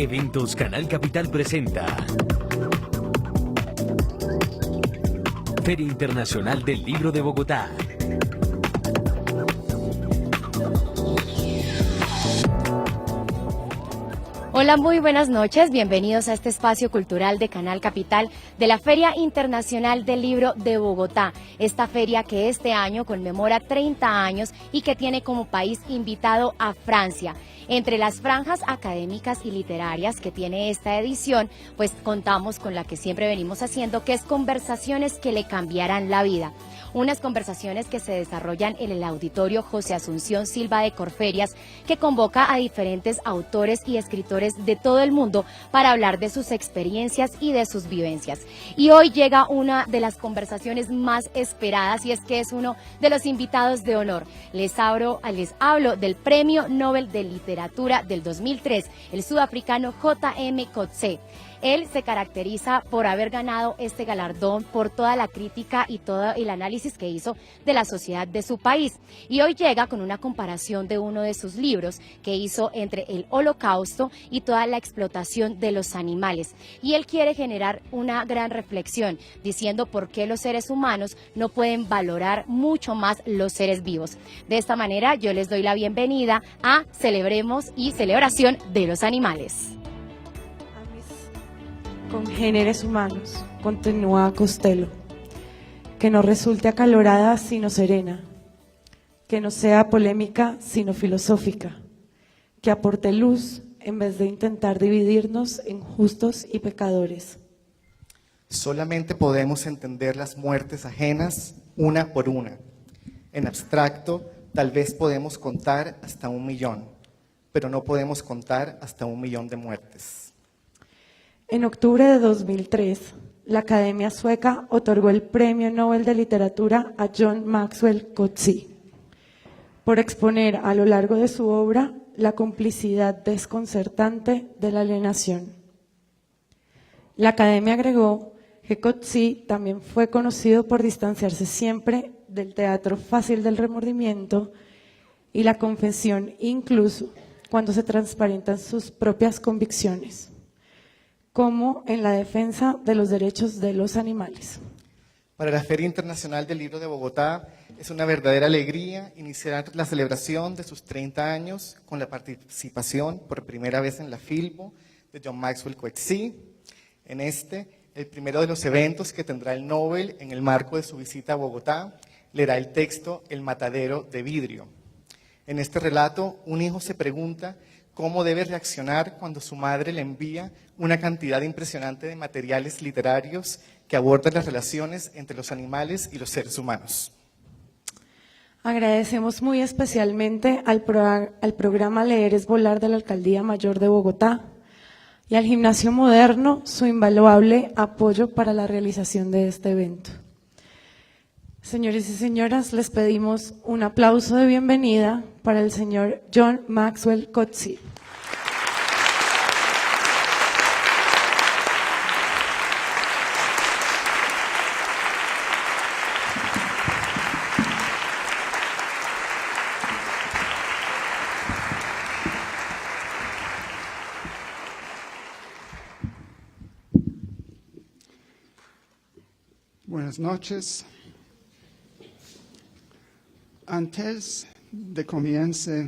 Eventos Canal Capital presenta Feria Internacional del Libro de Bogotá. Hola, muy buenas noches, bienvenidos a este espacio cultural de Canal Capital de la Feria Internacional del Libro de Bogotá. Esta feria que este año conmemora 30 años y que tiene como país invitado a Francia. Entre las franjas académicas y literarias que tiene esta edición, pues contamos con la que siempre venimos haciendo, que es Conversaciones que le cambiarán la vida. Unas conversaciones que se desarrollan en el auditorio José Asunción Silva de Corferias, que convoca a diferentes autores y escritores de todo el mundo para hablar de sus experiencias y de sus vivencias. Y hoy llega una de las conversaciones más esperadas y es que es uno de los invitados de honor. Les hablo del Premio Nobel de Literatura del 2003, el sudafricano J.M. Coetzee. Él se caracteriza por haber ganado este galardón por toda la crítica y todo el análisis que hizo de la sociedad de su país. Y hoy llega con una comparación de uno de sus libros que hizo entre el Holocausto y toda la explotación de los animales. Y él quiere generar una gran reflexión diciendo por qué los seres humanos no pueden valorar mucho más los seres vivos. De esta manera yo les doy la bienvenida a Celebremos y Celebración de los Animales. Congéneres humanos, continúa Costello, que no resulte acalorada sino serena, que no sea polémica sino filosófica, que aporte luz en vez de intentar dividirnos en justos y pecadores. Solamente podemos entender las muertes ajenas una por una. En abstracto, tal vez podemos contar hasta 1.000.000, pero no podemos contar hasta 1.000.000 de muertes. En octubre de 2003, la Academia Sueca otorgó el Premio Nobel de Literatura a John Maxwell Coetzee por exponer a lo largo de su obra la complicidad desconcertante de la alienación. La Academia agregó que Coetzee también fue conocido por distanciarse siempre del teatro fácil del remordimiento y la confesión, incluso cuando se transparentan sus propias convicciones, como en la defensa de los derechos de los animales. Para la Feria Internacional del Libro de Bogotá es una verdadera alegría iniciar la celebración de sus 30 años con la participación por primera vez en la Filbo de John Maxwell Coetzee. En el primero de los eventos que tendrá el Nobel en el marco de su visita a Bogotá, leerá el texto El matadero de vidrio. En este relato, un hijo se pregunta cómo debe reaccionar cuando su madre le envía una cantidad impresionante de materiales literarios que abordan las relaciones entre los animales y los seres humanos. Agradecemos muy especialmente al programa Leer es Volar de la Alcaldía Mayor de Bogotá y al Gimnasio Moderno su invaluable apoyo para la realización de este evento. Señores y señoras, les pedimos un aplauso de bienvenida para el señor John Maxwell Coetzee. Buenas noches. Antes de comenzar,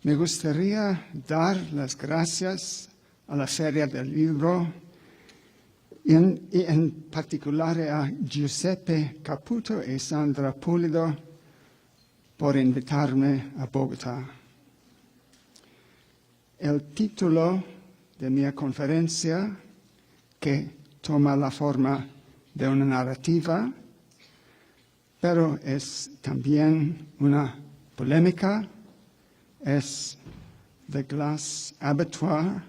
me gustaría dar las gracias a la Feria del Libro y en particular a Giuseppe Caputo y Sandra Pulido por invitarme a Bogotá. El título de mi conferencia, que toma la forma de una narrativa, pero es también una polémica, es The Glass Abattoir,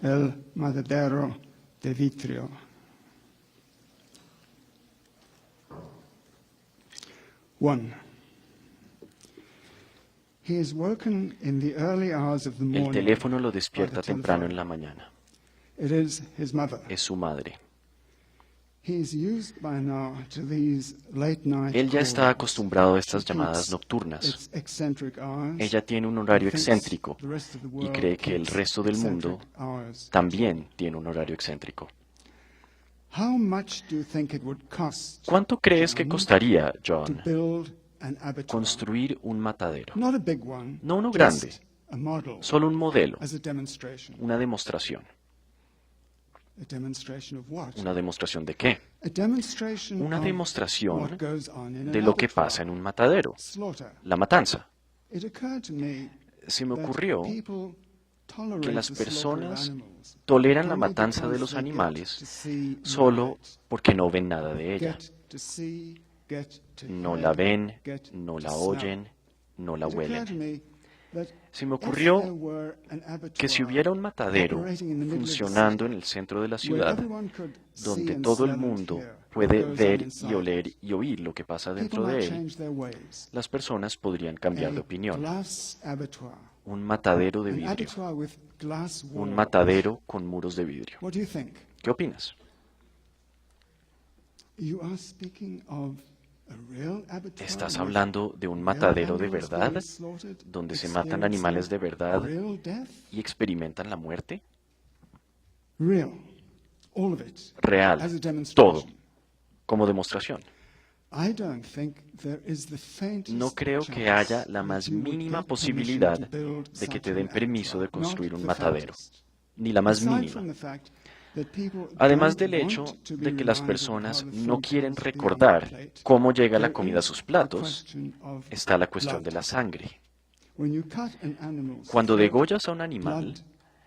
el matadero de vidrio. One. He is woken in the early hours of the morning. El teléfono lo despierta temprano en la mañana. It is his mother. Es su madre. Él ya está acostumbrado a estas llamadas nocturnas. Ella tiene un horario excéntrico y cree que el resto del mundo hours. también tiene un horario excéntrico. How much do you think it would cost ¿Cuánto crees que costaría, to John, build an abattoir? construir un matadero? Not a big one, No uno just grande, a model, solo un modelo, as a demonstration. una demostración. A demonstration of what? ¿Una demostración de qué? A demonstration Una of demostración what goes on in de an lo que abattoir. pasa en un matadero, Slaughter. la matanza. It occurred to me Se me that ocurrió people tolerate que las the slaughter of personas animals toleran la only matanza de because los they get to animales see solo more of it. porque no ven nada de ella. Get to see, get to No hear, la ven, get no to la smell. oyen, no la It occurred to huelen. me that Se me if ocurrió there were an que si abattoir hubiera un matadero operating in the middle of the funcionando city, en el centro de la where ciudad, everyone could see donde and todo el smell and mundo hear what puede goes on ver y inside oler it, y oír lo que pasa people dentro might de él, change their ways. las personas podrían cambiar de A opinión. glass abattoir. Un matadero de An vidrio, abattoir with glass un walls. matadero con muros de vidrio. What do you think? ¿Qué opinas? You are speaking of a real abattoir ¿Estás with hablando de un real matadero de animals verdad, being slaughtered, donde se matan animales de verdad real death? y experimentan la muerte? Real. All of it. Real, As a demonstration. todo, como demostración. I don't think there is the faintest No creo que chance haya la that más you would mínima get posibilidad permission to build de que such te an den permiso de abattoir. construir Not un the matadero, faintest. ni la más Aside mínima. from the fact that people Además don't del hecho want to be de que las reminded personas of how the no food quieren comes beyond the recordar plate, cómo llega la there comida a is sus the platos, question of está la cuestión blood. de la sangre. When you cut an animal's Cuando throat, degollas a un animal, blood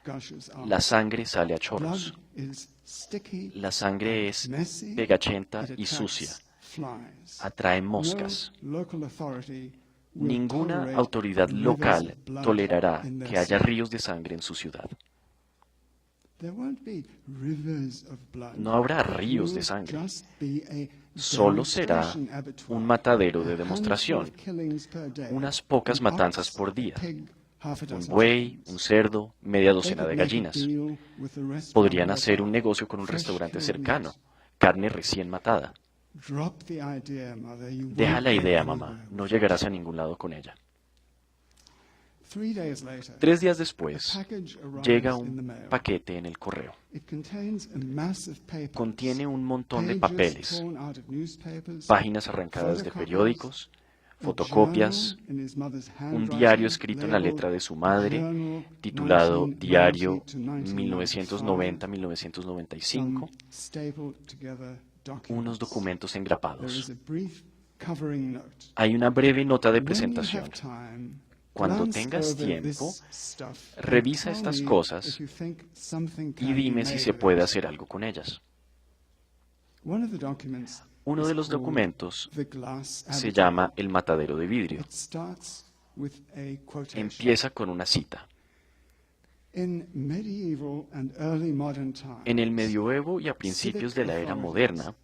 gushes out. la sangre sale a Blood chorros. is sticky, La sangre es messy, pegachenta it y attracts sucia. flies. Atrae moscas. No local authority will Ninguna tolerate autoridad rivers local of blood tolerará in their que haya city. ríos de sangre en su ciudad. There won't be rivers of blood. No habrá It ríos de will sangre. just be a Solo será demonstration abattoir. un matadero de A demostración, handful of killings per day. unas pocas An matanzas ox, por a día, pig, half a un dozen buey, chickens. un cerdo, media They docena could de make a gallinas. deal with the restaurant Podrían hacer un nearby. negocio con un Fresh restaurante killed cercano, meat. carne recién matada. Drop the idea, mother. You Deja won't la get idea, anywhere mamá, with no it. llegarás a ningún lado con ella. 3 days later, 3 días a después, package arrives llega in the un mail. paquete en el correo. It contains a massive papers, Contiene un montón de pages papeles, torn out of newspapers, páginas arrancadas de photocopies, periódicos, a fotocopias, journal in his mother's un handwriting, diario escrito en la labeled letra de su madre, Journal titulado 1990 Diario to 1995, 1990-1995, some stapled together documents. unos documentos There engrapados. is a brief covering note. Hay una breve nota de When you presentación. have time, Cuando glance tengas over tiempo, this stuff and revisa tell estas me cosas if you think something y can be dime si made se of puede it. hacer algo con ellas. One of the documents Uno is de los called documentos The Glass se Abattoir. llama El matadero de vidrio. It starts with a quotation. Empieza con una cita. In medieval and early modern times, En el medioevo y a principios de la era moderna,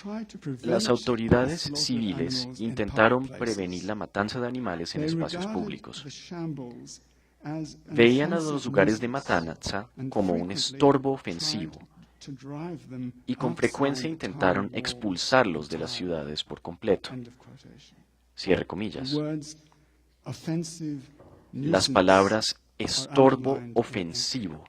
tried to prevent las autoridades the slaughter of civiles animals in intentaron public places. prevenir la matanza de animales en They espacios regarded públicos. the shambles as an Veían a offensive los lugares de nuisance matanza and como un frequently estorbo tried ofensivo to drive them y con frecuencia outside the intentaron town walls expulsarlos de las entirely. ciudades por completo. End of quotation. Cierre The comillas. words offensive, Las nuisance palabras estorbo underlined in ofensivo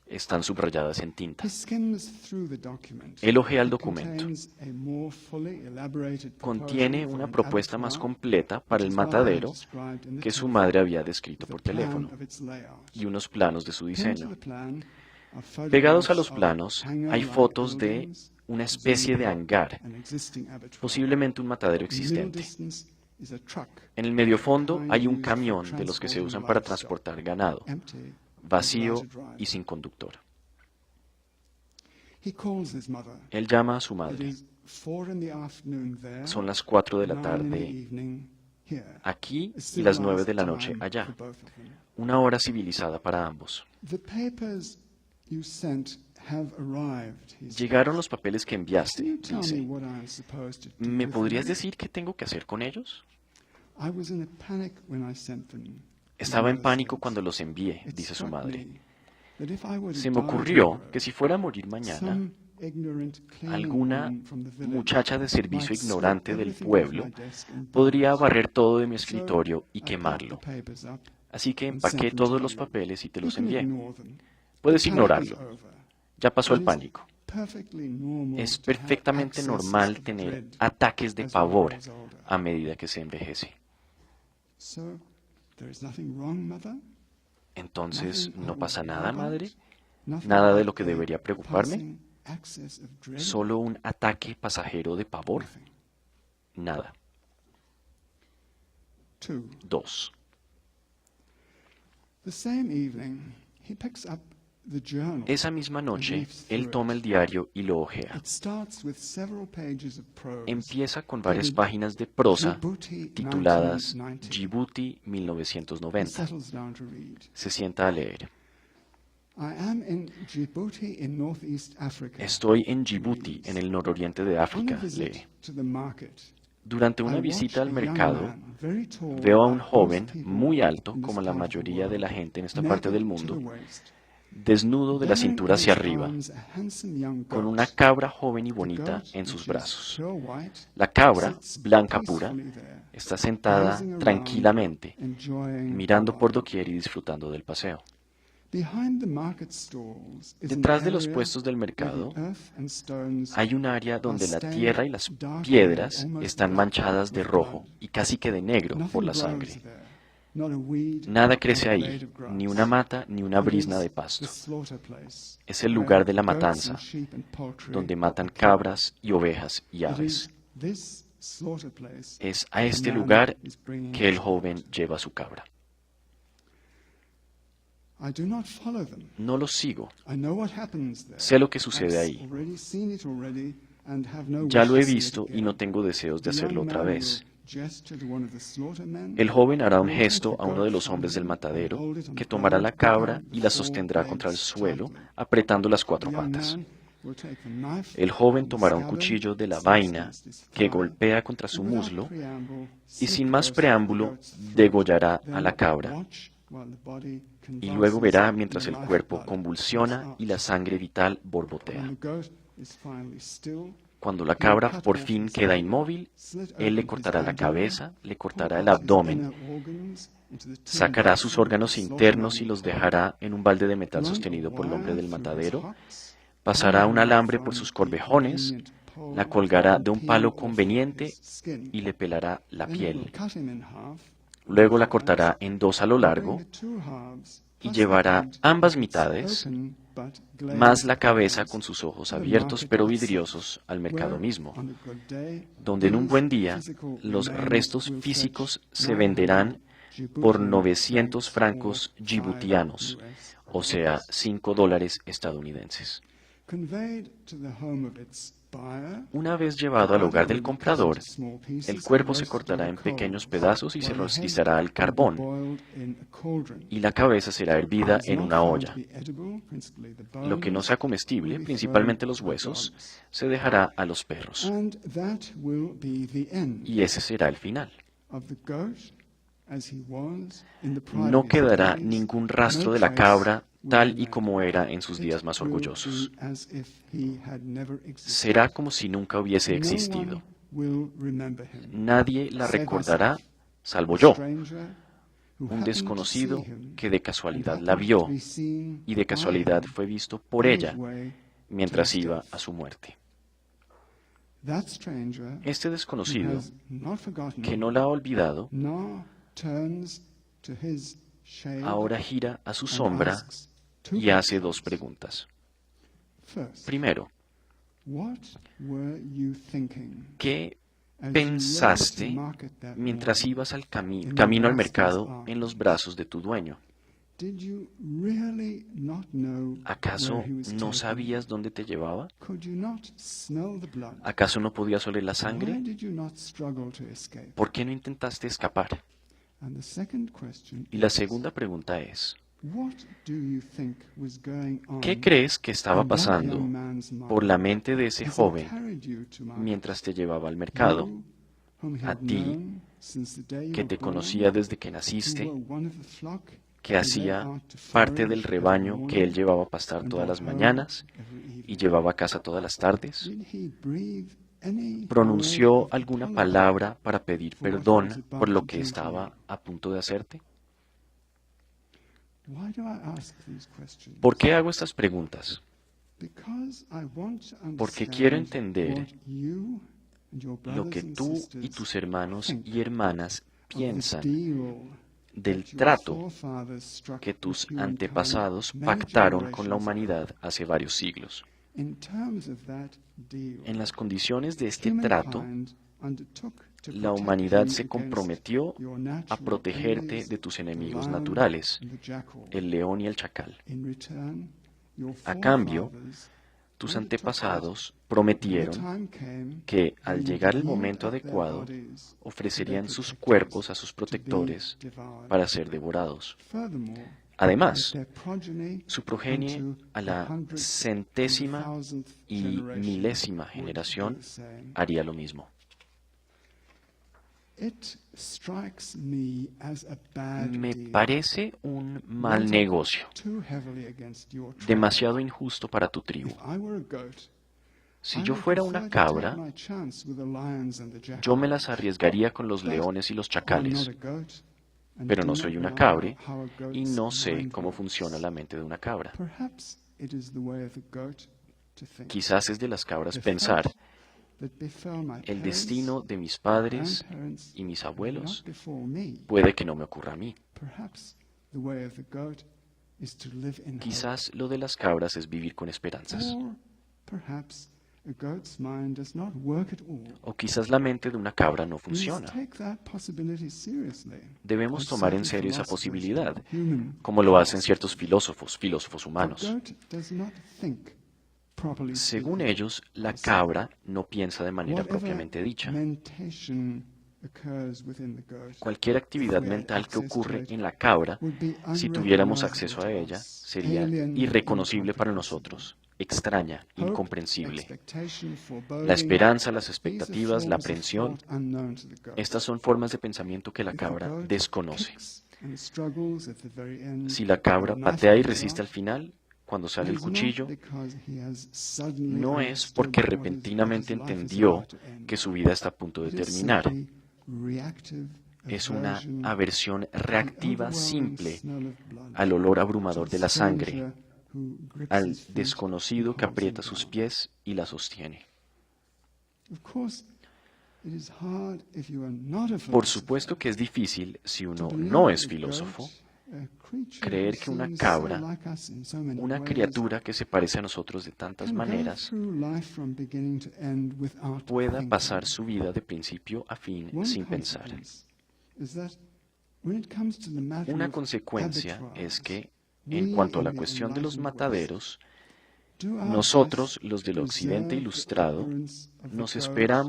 están subrayadas en tinta. He skims through the document. Él ojea el It documento. contains a more fully elaborated Contiene proposal una for an propuesta más abattoir, completa para el which is what I matadero described in the que su text, madre había descrito with por a plan teléfono of its layout. y unos planos de su Pinned to diseño. the plan are Pegados a los photographs of planos hay hangar-like fotos de buildings, una especie de hangar, an existing abattoir. posiblemente un matadero In the middle existente. distance is a truck, En el medio fondo hay un camión de los que se usan para transportar ganado, empty, vacío without a driver. y sin conductor. He calls his mother. Él llama a su It madre. is 4 in the afternoon there, Son las 4 de la 9 in the tarde evening here. aquí A y las 9 civilized de la noche time allá. for both of them. Una hora civilizada para ambos. The papers you sent have arrived, he said. Llegaron los papeles que Can enviaste, you tell me dice. what I'm supposed to do ¿Me with podrías them? decir qué tengo que hacer con ellos? I was in a panic when I sent them. Estaba en Mother pánico said. cuando los envié, It dice su struck madre. me that if I were to Se me die ocurrió tomorrow, que si fuera a morir mañana, some ignorant cleaning alguna woman from the village muchacha de servicio might ignorante sweep del everything pueblo off my desk and burn podría it. barrer todo de mi So, escritorio y I packed quemarlo. the papers up Así que and empaqué sent them to todos los him. papeles y te He los can envié. ignore them. Puedes The panic is ignorarlo. over. Ya pasó el It is pánico. perfectly normal Es to have perfectamente accesses normal of tener dread ataques de as one pavor grows older. a medida que se envejece. So, there is nothing wrong, mother? Entonces, Nothing I ¿no would pasa nada, worry about? madre? Nothing ¿Nada de but lo que a debería preocuparme? passing access of dread? ¿Solo un ataque pasajero de pavor? Nothing. Nada. 2. 2. The same evening, he picks up the journal. Esa misma and noche, leaves él through toma it. el diario y lo hojea. It starts with several pages of prose. Empieza con varias dated páginas de prosa Djibouti, tituladas 1990. Djibouti He 1990. settles down to read. Se sienta a leer. I am in Djibouti in northeast Africa. Estoy en Djibouti, en el nororiente de On a África, visit lee. to the market, Durante I una watch visita al a young mercado, man, very tall, veo a un like most joven people muy alto, in this como la part of the mayoría de la world, gente en esta parte del naked to mundo, the waist, desnudo de la bearing cintura in hacia his arriba, arms a handsome young con goat. una cabra joven y The bonita goat, en which sus is brazos. pure white, La cabra, sits blanca pura, peacefully there, está sentada gazing around, tranquilamente, enjoying mirando the por ride. doquier y disfrutando del paseo. Behind the market stalls is an Detrás de los area puestos del where the mercado earth and stones hay un área donde la stained tierra y las dark piedras red, almost están black manchadas de with rojo blood. y casi que de negro por Nothing la grows sangre. there, not a weed, Nada not crece a blade ahí, of grass. ni una mata ni una It brizna is de the pasto. slaughter place, Es el where lugar de la goats and matanza, sheep and poultry donde are matan killed. cabras y ovejas y It aves. is this slaughter place Es a that este the man lugar is bringing que el his joven goat. lleva su cabra. I do not follow them. No los sigo. I know what happens there. Sé lo que sucede I've ahí. already seen it already and have no Ya wish lo he to see it visto y again. no tengo deseos de The hacerlo young otra man vez. will gesture to one of the slaughtermen, El joven hará un who will take gesto the a uno goat de los from hombres del him and matadero, hold it on que the tomará ground, la cabra picking y la the four sostendrá contra el legs suelo, tightly. apretando las The cuatro young patas. man will take the knife El joven from the tomará un scabbard, cuchillo de la slice vaina against his que thigh, golpea contra su and without muslo preamble, y slit sin más first the preámbulo goat's throat, degollará a then la cabra. watch while the body Y luego convulses verá and mientras the el life cuerpo blood convulsiona comes y la out. sangre vital When borbotea. the goat is finally still, Cuando la he will cabra cut por off fin his queda head, inmóvil, slit él le open his cortará la abdomen, cabeza, le pull cortará el out his abdomen, inner organs into the tin sacará basin sus that órganos the internos y slaughterman los will hold, dejará en un balde de metal run a sostenido por el hombre wire del through his matadero, hocks, pasará un hang her alambre por from sus a corvejones, convenient pole, la colgará and de un peel palo off conveniente his skin. y le pelará la Then he will piel. cut him in half Luego la lengthwise, cortará en dos a lo and bring largo the two halves y plus the llevará head ambas with its mitades, open but glazed más la cabeza eyes con sus ojos to the abiertos market pero itself, vidriosos al mercado where, mismo, on a good day, donde en un these buen día physical los remains restos will físicos fetch se venderán 900 por Djiboutian 900 francs francos or djiboutianos, $5 o sea, $5 estadounidenses. Conveyed to the home of its buyer, Una vez llevado al hogar del comprador, el cuerpo se cortará en roasted on pequeños coals, pedazos y se while the head rostizará al will be carbón, boiled in a cauldron. y la cabeza será hervida What is en not una found olla. to be edible, principally the Lo que no bones, sea will comestible, be principalmente thrown los to the huesos, dogs. se dejará a los perros. And that will be the end Y ese será el final. of the goat as he was in the pride No of his quedará days. ningún rastro No de la trace cabra will tal y remain. como era en sus It días más will orgullosos. be as if he had never existed. Será como si nunca hubiese No existido. one will remember him. Nadie la Save recordará, us, salvo a yo, stranger who un happened to desconocido see him que de and casualidad la happened vio to be seen y de by casualidad him fue visto por on his ella way mientras to his iba death. a su muerte. That stranger Este who desconocido, has not forgotten que no la ha olvidado, now turns to his shade ahora gira a su and sombra asks two y hace questions. dos preguntas. First, Primero, what were you thinking ¿qué as you rode pensaste to market that mientras morning? ibas al in the camino al master's mercado arms? en los brazos de tu dueño? Did you really not know ¿Acaso where he was no taking sabías dónde te llevaba? you? Could you not smell the blood? ¿Acaso no podías oler la Why sangre? did you not struggle to escape? ¿Por qué no intentaste escapar? And the second question Y la is, segunda pregunta es, what do you think was going on ¿qué crees que estaba in that pasando young man's mind por la mente de ese as he joven carried you to market? mientras te llevaba al mercado? You, whom he A had ti, known since the day you que were te born, conocía desde que who naciste, were one of the flock que he led hacía out to parte forage del every rebaño que él morning llevaba a pastar and todas las brought home mañanas every y evening? llevaba a casa todas las tardes. Did he breathe any word ¿Pronunció of alguna apology palabra para pedir for what he was perdón about por lo to que do to estaba you? a punto de hacerte? Why do I ask these questions? ¿Por qué hago estas preguntas? Because I want to Porque quiero understand entender what you and your lo brothers que and tú y sisters tus hermanos think y hermanas of this piensan deal del that your trato forefathers struck que tus with humankind antepasados many pactaron con la generations ago. humanidad hace varios siglos. In terms of that deal, En las condiciones de este trato, humankind undertook to la protect humanidad you se against comprometió your a natural protegerte enemies, de tus the enemigos lion naturales, and the jackal. el león y el chacal. In return, your A cambio, forefathers tus undertook antepasados that when the prometieron time came, que, they al would llegar el yield momento up their adecuado, bodies to ofrecerían their sus protectors cuerpos a sus to be protectores devoured. para ser devorados. Furthermore, Además, their progeny su progenie unto a the la 100th and the centésima 1000th y generation milésima would do generación the same. haría lo mismo. It strikes me as a bad Me deal, parece un mal weighted negocio, too heavily against your tribe. demasiado injusto para tu tribu. If I were a goat, Si I yo would fuera prefer una to take cabra, my chance with the lions and the yo me jackals. las arriesgaría con los But leones y los I'm not chacales, a goat, and pero do no not soy una know cabra how a goat's y no sé mind cómo works. funciona la mente de una cabra. Perhaps it is the way of the goat to think. Quizás es de las cabras The pensar, fate that befell my el parents destino de mis and padres grandparents y mis may abuelos not befall me. puede que no me ocurra a mí. Perhaps the way of the goat is to live in hope. Quizás lo de las cabras es vivir con esperanzas. Or perhaps a goat's mind does not work at all. O quizás la mente de una cabra no We must funciona. take that possibility seriously. Debemos As tomar en certain serio esa philosophers, posibilidad, human como lo hacen ciertos filósofos The humanos. goat does not think, properly Según speaking. ellos, la cabra no piensa de manera Whatever propiamente dicha. mentation occurs within the goat Cualquier actividad mental que ocurre en la cabra, would be si tuviéramos unrecognizable acceso a to ella, us, sería alien, irreconocible para incomprehensible. nosotros, extraña, Hope, incomprensible. expectation, foreboding, La esperanza, las these are expectativas, la forms of aprensión, thought unknown to the goat. estas son formas de pensamiento que la If the cabra goat desconoce. kicks and struggles at the very end, Si la cabra when the knife patea y comes resiste out, al final, cuando sale it el is not cuchillo, because he has suddenly no es understood porque what repentinamente his life is entendió about to end. que su vida está a punto de It is terminar. simply reactive Es una aversion aversión to the reactiva overwhelming simple smell of blood, al olor abrumador to de the la sangre, stranger who grips al his feet desconocido and que holds aprieta him sus down. pies y la sostiene. Of course, it is hard if you are not a Por philosopher supuesto que es difícil, si to uno believe no that es a filósofo, goat, a creature creer who que una seems cabra, so like us in so many una ways, criatura que se parece a nosotros de tantas can go maneras, through life from beginning to end without pueda thinking. pasar su vida de principio a fin One sin pensar. consequence is that when it comes to the matter Una of consecuencia abattoirs, es que, we en cuanto a la in the cuestión de los enlightened West mataderos, do our nosotros, best los to del occidente preserve ilustrado, the ignorance of the nos goat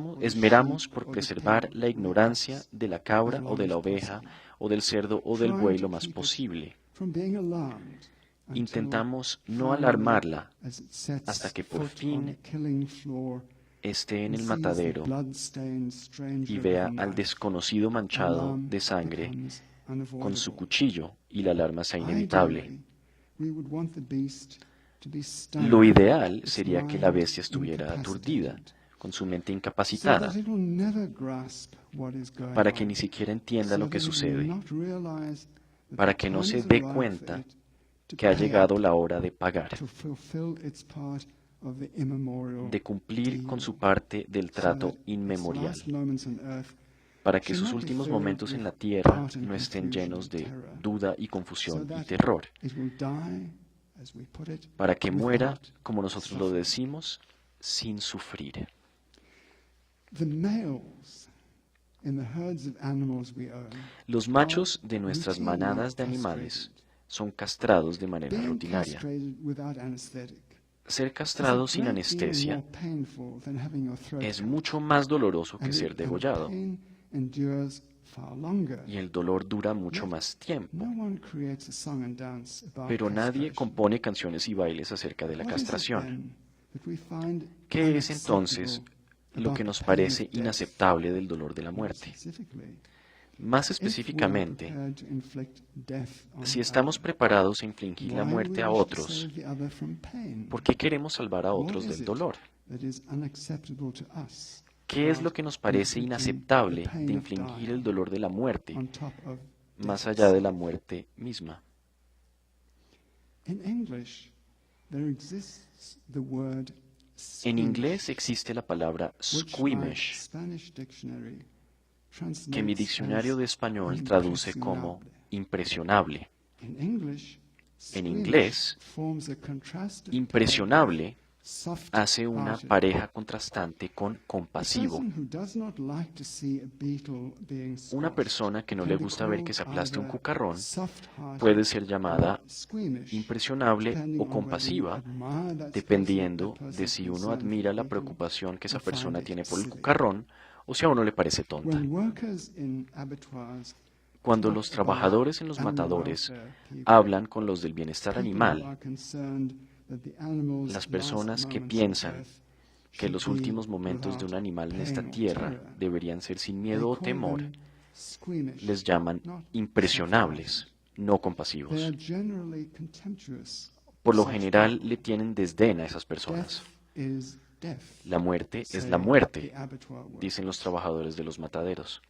or the esmeramos sheep por or the preservar pig la or the ignorancia ox de la cabra as o long de la as oveja possible, o del cerdo o del trying buey to lo más keep it posible. from being alarmed until Intentamos no finally, alarmarla as it sets hasta que por foot on fin the killing floor esté en and el sees the matadero blood-stained stranger y with vea a al knife. desconocido manchado Alarm de sangre becomes con su unavoidable. cuchillo y la alarma sea inevitable. Ideally, we would want the beast to be stunned, Lo ideal its sería que la mind bestia estuviera aturdida, incapacitated, con su mente so incapacitada, that it will never grasp what is going para que on, ni siquiera entienda so lo que that it will sucede, not realize that para the que no time se has dé arrived for cuenta it to que ha pay llegado up, la hora de pagar, to fulfill its part of the immemorial de cumplir deal, con su parte del so trato that its inmemorial, last moments on earth para que should sus not be últimos filled momentos en with la tierra doubt and no estén confusion llenos and de terror, duda y so confusión y that terror, it will die, as we put it, para que muera, without como nosotros lo suffering. decimos, sin sufrir. The males in the herds of animals we own Los machos de are nuestras routinely manadas de castrated. animales son castrados de manera Being rutinaria. castrated without anesthetic Ser is a castrado sin great deal anestesia more painful than having your throat es cut, mucho más doloroso que and ser the degollado, pain endures far longer. y el dolor dura mucho más tiempo. No one creates a song and dance about Pero nadie castration. compone canciones y bailes acerca de la What is it castración. then that we find ¿Qué es entonces unacceptable lo about que the nos pain parece of death? inaceptable del dolor de la More muerte? specifically, Más if we are específicamente, prepared to inflict death on si estamos others, preparados a infligir la why muerte we a wish to otros, save the other from pain? ¿por qué queremos salvar a What otros is del it dolor? that is unacceptable to us ¿Qué es lo about que nos parece inflicting inaceptable the pain de of infligir dying el dolor de la muerte, on top of más death allá de la itself? muerte misma? In English, there exists the word En inglés squeamish, existe la palabra which my squeamish, Spanish dictionary que mi translates diccionario de as español traduce como impresionable. impresionable. In English, En squeamish inglés, forms a contrasted impresionable pair of soft hace una hearted. pareja contrastante con A compasivo. person who does not like to see a beetle being Una squashed persona que no can le be gusta ver que se called aplaste un either cucarrón soft-hearted puede ser or llamada squeamish, impresionable depending o on whether you compasiva, admire that dependiendo person de si uno concerned for admira the la beetle preocupación que esa or find persona it tiene por el silly. cucarrón o si a uno le parece tonta. When workers in abattoirs Cuando talk los about trabajadores en los animal matadores welfare, hablan con los del bienestar people animal, are concerned that the animal's las last personas que moments of piensan birth que should los be últimos momentos de un without animal en pain esta or tierra terror. deberían ser sin They miedo o call temor, them squeamish, les llaman not impresionables, no soft-hearted. They are compasivos. generally contemptuous Por of lo such general people. le tienen desdén a esas personas. Death is death, La muerte es say la muerte, the abattoir workers. dicen los trabajadores de los mataderos.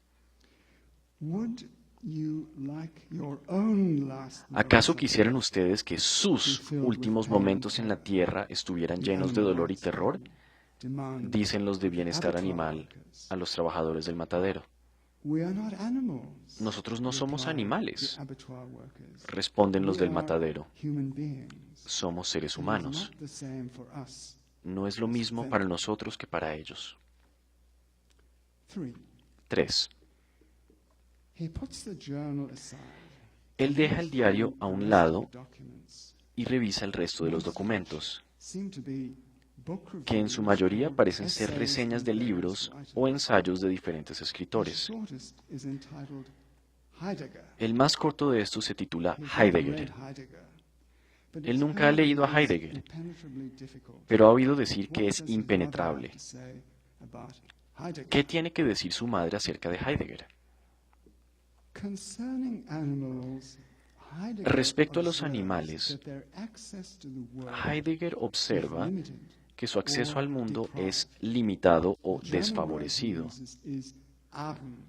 Would you like your own last ¿Acaso moments of quisieran birth ustedes que sus últimos momentos en la tierra estuvieran The llenos de animal dolor y rights terror? group demand Dicen los de of the bienestar abattoir animal workers. a los trabajadores del matadero. We are not animals, Nosotros no somos reply animales, the abattoir workers. responden los We del are matadero. human beings. Somos seres It is humanos. not the same for us. No es lo mismo para nosotros que para ellos. 3. 3. He puts the journal aside. Él deja el diario a un lado y revisa el resto de los Most documentos, seem to be book que en su reviews mayoría or parecen ser essays reseñas de from various libros writers. o ensayos de diferentes The escritores. shortest is entitled Heidegger. El más corto de estos se titula He's never Heidegger. read Heidegger, but Él it's nunca ha heard leído a that he's Heidegger, impenetrably difficult. pero ha oído decir What que es does his mother impenetrable. have to say about Heidegger? ¿Qué tiene que decir su madre acerca de Heidegger? Concerning animals, Heidegger Respecto a los observes animales, that their access to the world Heidegger is observa limited que su acceso or al mundo deprived. es limitado o The German word he desfavorecido. uses is arm.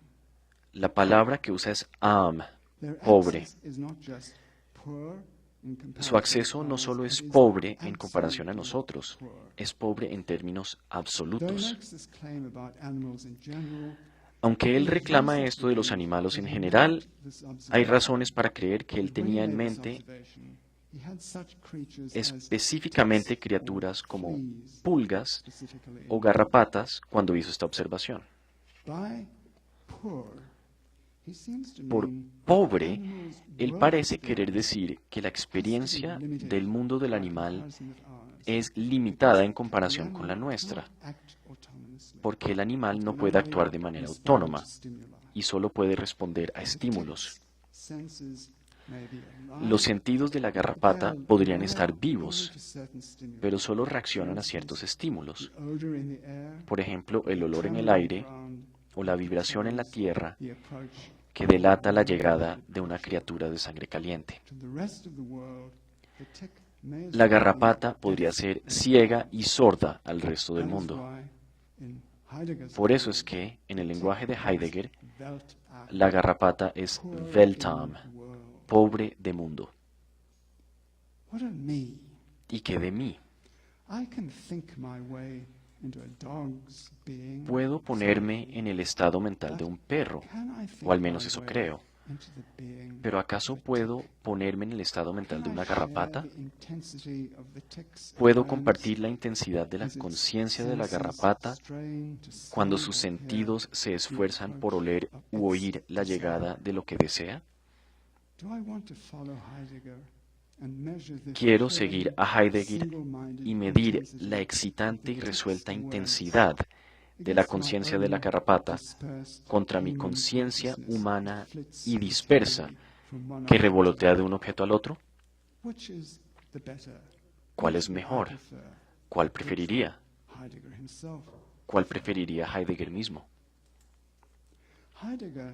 La palabra que usa es arm, Their pobre. access is not just poor in comparison Su acceso to no us, solo it es is pobre en comparación a absolutely nosotros, poor. es pobre en términos Though he absolutos. makes this claim about animals in general, Aunque él he reclama reasons esto to de los believe animales that en he general, made this hay observation. razones para creer que él When he tenía en made this mente observation, he had such creatures as específicamente ticks criaturas or como fleas, pulgas specifically. o garrapatas cuando hizo esta observación. By poor, he seems to Por mean pobre, animals' él world parece querer experience decir que la has to be experiencia limited del mundo del by animal comparison with ours, es limitada en because comparación the con la animal nuestra, cannot act autonomously. porque el animal It no can puede only actuar de manera respond autónoma to stimuli. y solo puede responder a The estímulos. tick's senses may be alive, Los sentidos de la but they garrapata are podrían aware estar only vivos, to certain stimuli. pero solo reaccionan a ciertos estímulos. The odor in the air, Por ejemplo, el the olor en el tremor on the aire ground, o la vibración en la tierra the approach que delata la llegada de una criatura de sangre caliente. to the rest of the world. The tick may as La well be garrapata podría deaf ser as ciega y sorda al resto del That is mundo. why in Heidegger's Por eso es language, que, en el the lenguaje de tick Heidegger, is Weltarm, la garrapata es poor in Weltarm, world. pobre de mundo. What of me? ¿Y qué de mí? I can think my way into a dog's being. Puedo ponerme en el estado mental de un perro, Can I think o al menos my eso way creo. into the being Pero ¿acaso of a puedo tick? ponerme en el estado mental de Can una I share garrapata? the intensity of the tick's ¿Puedo awareness compartir la intensidad de la as its conciencia de la senses garrapata strain to see cuando or sus hear sentidos se the esfuerzan por approach oler of u its oír la desire? llegada de lo que desea? Do I want to follow Heidegger and measure the Quiero thrilling, seguir a Heidegger single-minded y medir intensity la of excitante the y tick's resuelta awareness intensidad de la against my conciencia de la own garrapata dispersed contra mi human conciencia consciousness humana that flits y dispersa continually from one que object revolotea to de un objeto al otro. Which is the better? ¿Cuál Which es do I mejor? prefer? ¿Cuál preferiría? Heidegger himself. ¿Cuál preferiría Heidegger mismo? Heidegger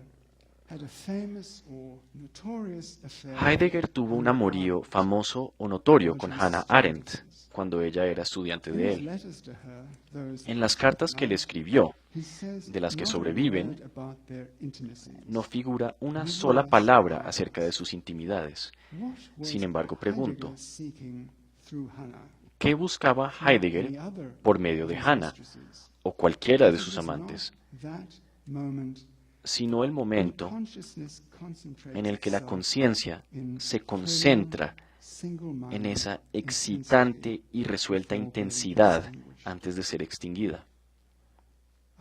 had a famous or notorious affair Heidegger tuvo with un Hannah amorío Arendt. famoso o notorio con Hannah Arendt cuando ella era estudiante In de his él. letters to her, those En las cartas que le escribió, he says de las que not a sobreviven, word about their intimacies. no figura una sola palabra acerca de sus intimidades. What was Sin embargo, pregunto, Heidegger seeking through Hannah? ¿qué buscaba Any Heidegger other por medio de of his Hannah mistresses? o cualquiera de It sus is not amantes, that moment sino el when momento consciousness concentrates en el que la itself conciencia in se total, concentra single-minded en esa intensity excitante y resuelta before being intensidad extinguished? antes de ser extinguida.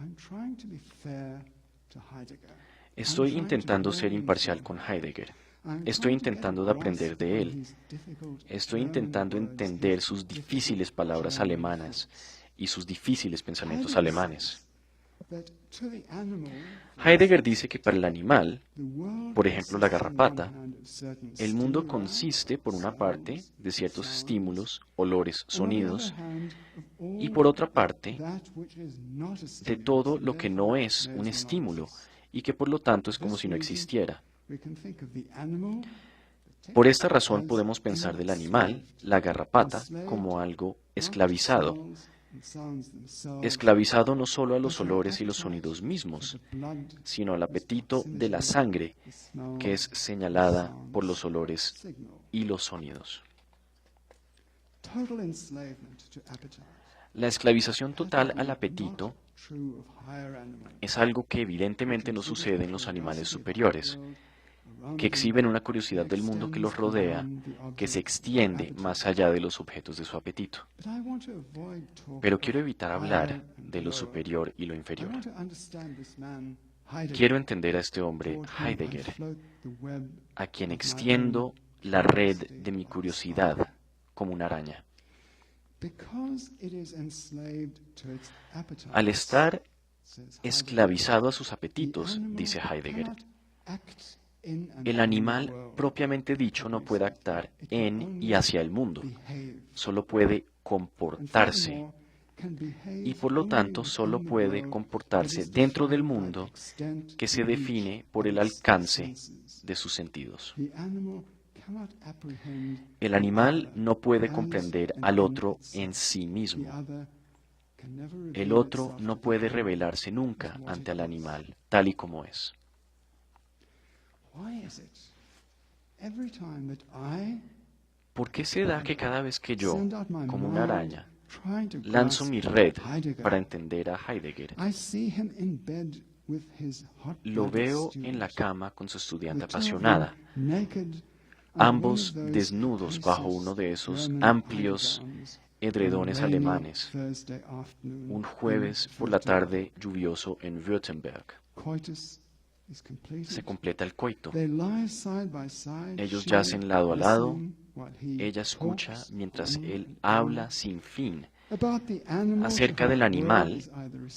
I'm trying to be fair to Heidegger. Estoy I'm trying intentando to ser learn imparcial from con him. Heidegger. I'm Estoy trying to get intentando a de aprender grasp de on él. his difficult Estoy German intentando words, entender his sus difficult difíciles palabras German alemanas thoughts. y sus difíciles pensamientos Heidegger alemanes. says that to the animal, Heidegger dice que para el animal, the world por ejemplo la consists on garrapata, one hand of certain el mundo stimuli, consiste por una parte sounds, de ciertos sounds, estímulos, olores, and on the other sonidos, hand of all y por otra parte that which is not a de stimulus, todo and lo que therefore no es knows un not estímulo exist. y que por lo tanto es For como this si no reason, existiera. we can think of the animal, the Por esta text, razón as podemos pensar del enslaved, animal, la garrapata, enslaved como algo not to esclavizado. smells and sounds themselves, Esclavizado no solo a but los to an olores y los appetite sonidos mismos, for the blood, sino al its apetito de la proximity, sangre, the smell, que es the señalada sounds, por los olores signal. y los sonidos. Total enslavement to appetite. La esclavización total al Not apetito true of higher animals, es algo que evidentemente no sucede en los animales superiores, que exhiben una curiosidad del mundo que los rodea, que se extiende más allá de los objetos de su apetito. Pero quiero evitar hablar de lo superior y lo inferior. Quiero entender a este hombre, Heidegger, a quien extiendo la red de mi curiosidad como una araña. Al estar esclavizado a sus apetitos, dice Heidegger, el animal propiamente dicho no puede actuar en y hacia el mundo, solo puede comportarse y por lo tanto solo puede comportarse dentro del mundo que se define por el alcance de sus sentidos. El animal no puede comprender al otro en sí mismo. El otro no puede revelarse nunca ante el animal, tal y como es. ¿Por qué se da que cada vez que yo, como una araña, lanzo mi red para entender a Heidegger, lo veo en la cama con su estudiante apasionada, ambos desnudos bajo uno de esos amplios edredones alemanes, un jueves por la tarde lluvioso en Württemberg? Se completa el coito. Ellos yacen lado a lado, ella escucha mientras él habla sin fin acerca del animal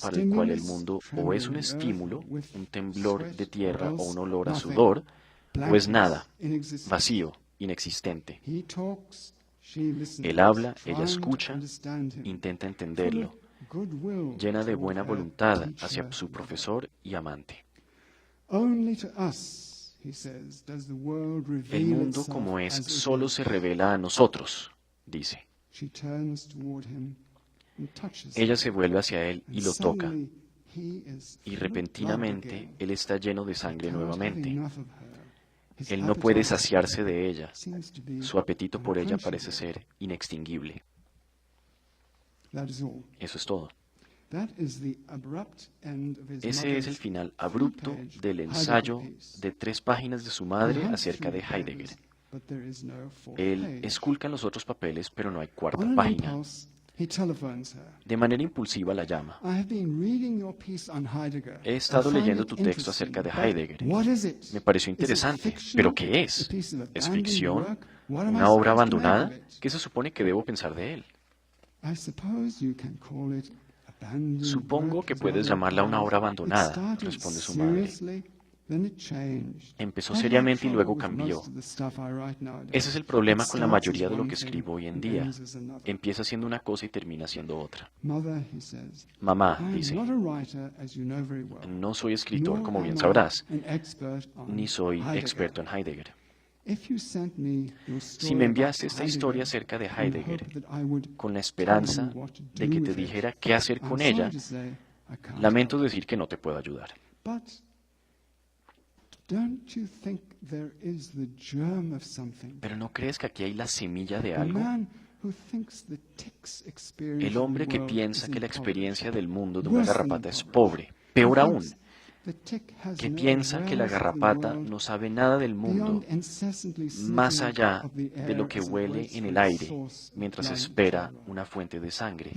para el cual el mundo o es un estímulo, un temblor de tierra o un olor a sudor, o es nada, vacío, inexistente. Él habla, ella escucha, intenta entenderlo, llena de buena voluntad hacia su profesor y amante. El mundo como es solo se revela a nosotros, dice. Ella se vuelve hacia él y lo toca, y repentinamente él está lleno de sangre nuevamente. Él no puede saciarse de ella. Su apetito por ella parece ser inextinguible. Eso es todo. Ese es el final abrupto del ensayo de 3 páginas de su madre acerca de Heidegger. Él esculca en los otros papeles, pero no hay cuarta página. De manera impulsiva la llama. He estado leyendo tu texto acerca de Heidegger. Me pareció interesante, pero ¿qué es? ¿Es ficción? ¿Una obra abandonada? ¿Qué se supone que debo pensar de él? Supongo que puedes llamarla una obra abandonada, responde su madre. Empezó seriamente y luego cambió. Ese es el problema con la mayoría de lo que escribo hoy en día. Empieza siendo una cosa y termina siendo otra. Mamá, dice, no soy escritor, como bien sabrás, ni soy experto en Heidegger. Si me enviaste esta historia acerca de Heidegger con la esperanza de que te dijera qué hacer con ella, lamento decir que no te puedo ayudar. Pero ¿no crees que aquí hay la semilla de algo? El hombre que piensa que la experiencia del mundo de una garrapata es pobre, peor aún, que piensa que la garrapata no sabe nada del mundo más allá de lo que huele en el aire mientras espera una fuente de sangre,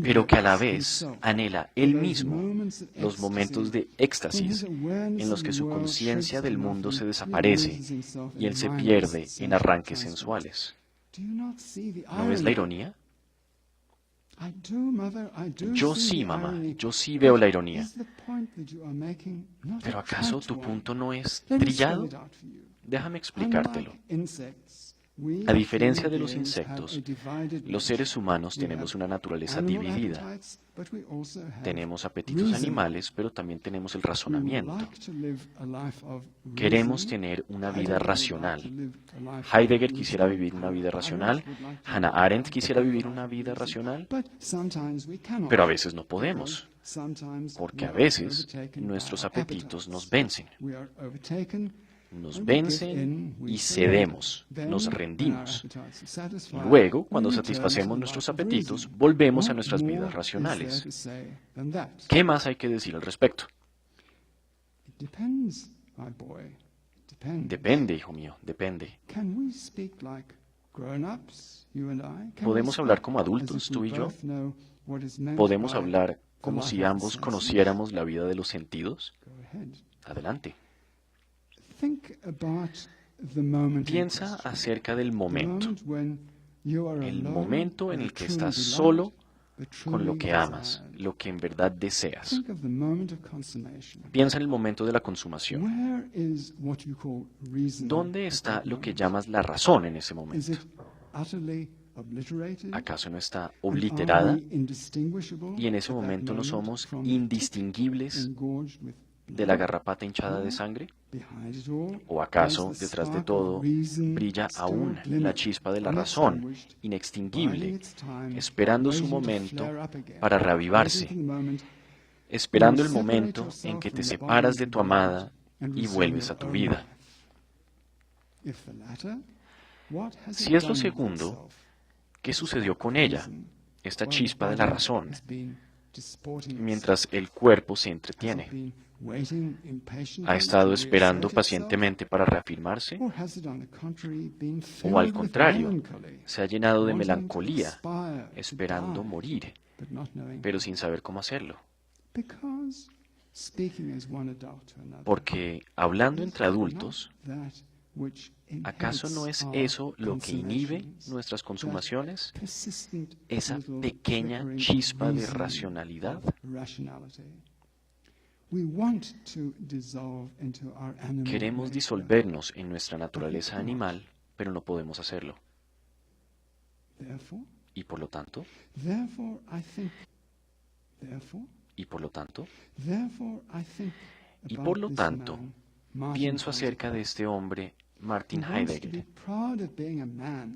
pero que a la vez anhela él mismo los momentos de éxtasis en los que su conciencia del mundo se desaparece y él se pierde en arranques sensuales. ¿No ves la ironía? Yo sí, mamá, yo sí veo la ironía. ¿Pero acaso tu punto no es trillado? Déjame explicártelo. A diferencia de los insectos, los seres humanos tenemos una naturaleza dividida. Tenemos apetitos animales, pero también tenemos el razonamiento. Queremos tener una vida racional. Heidegger quisiera vivir una vida racional, Hannah Arendt quisiera vivir una vida racional, pero a veces no podemos, porque a veces nuestros apetitos nos vencen. Nos vencen y cedemos, nos rendimos. Luego, cuando satisfacemos nuestros apetitos, volvemos a nuestras vidas racionales. ¿Qué más hay que decir al respecto? Depende, hijo mío, depende. ¿Podemos hablar como adultos, tú y yo? ¿Podemos hablar como si ambos conociéramos la vida de los sentidos? Adelante. Piensa acerca del momento, el momento en el que estás solo con lo que amas, lo que en verdad deseas. Piensa en el momento de la consumación. ¿Dónde está lo que llamas la razón en ese momento? ¿Acaso no está obliterada? Y en ese momento no somos indistinguibles de la garrapata hinchada de sangre? ¿O acaso, detrás de todo, brilla aún la chispa de la razón, inextinguible, esperando su momento para reavivarse, esperando el momento en que te separas de tu amada y vuelves a tu vida? Si es lo segundo, ¿qué sucedió con ella, esta chispa de la razón, mientras el cuerpo se entretiene? ¿Ha estado esperando pacientemente para reafirmarse? ¿O al contrario, se ha llenado de melancolía, esperando morir, pero sin saber cómo hacerlo? Porque, hablando entre adultos, ¿acaso no es eso lo que inhibe nuestras consumaciones? Esa pequeña chispa de racionalidad. Queremos disolvernos en nuestra naturaleza animal, pero no podemos hacerlo. Y por lo tanto, pienso acerca de este hombre, Martin Heidegger,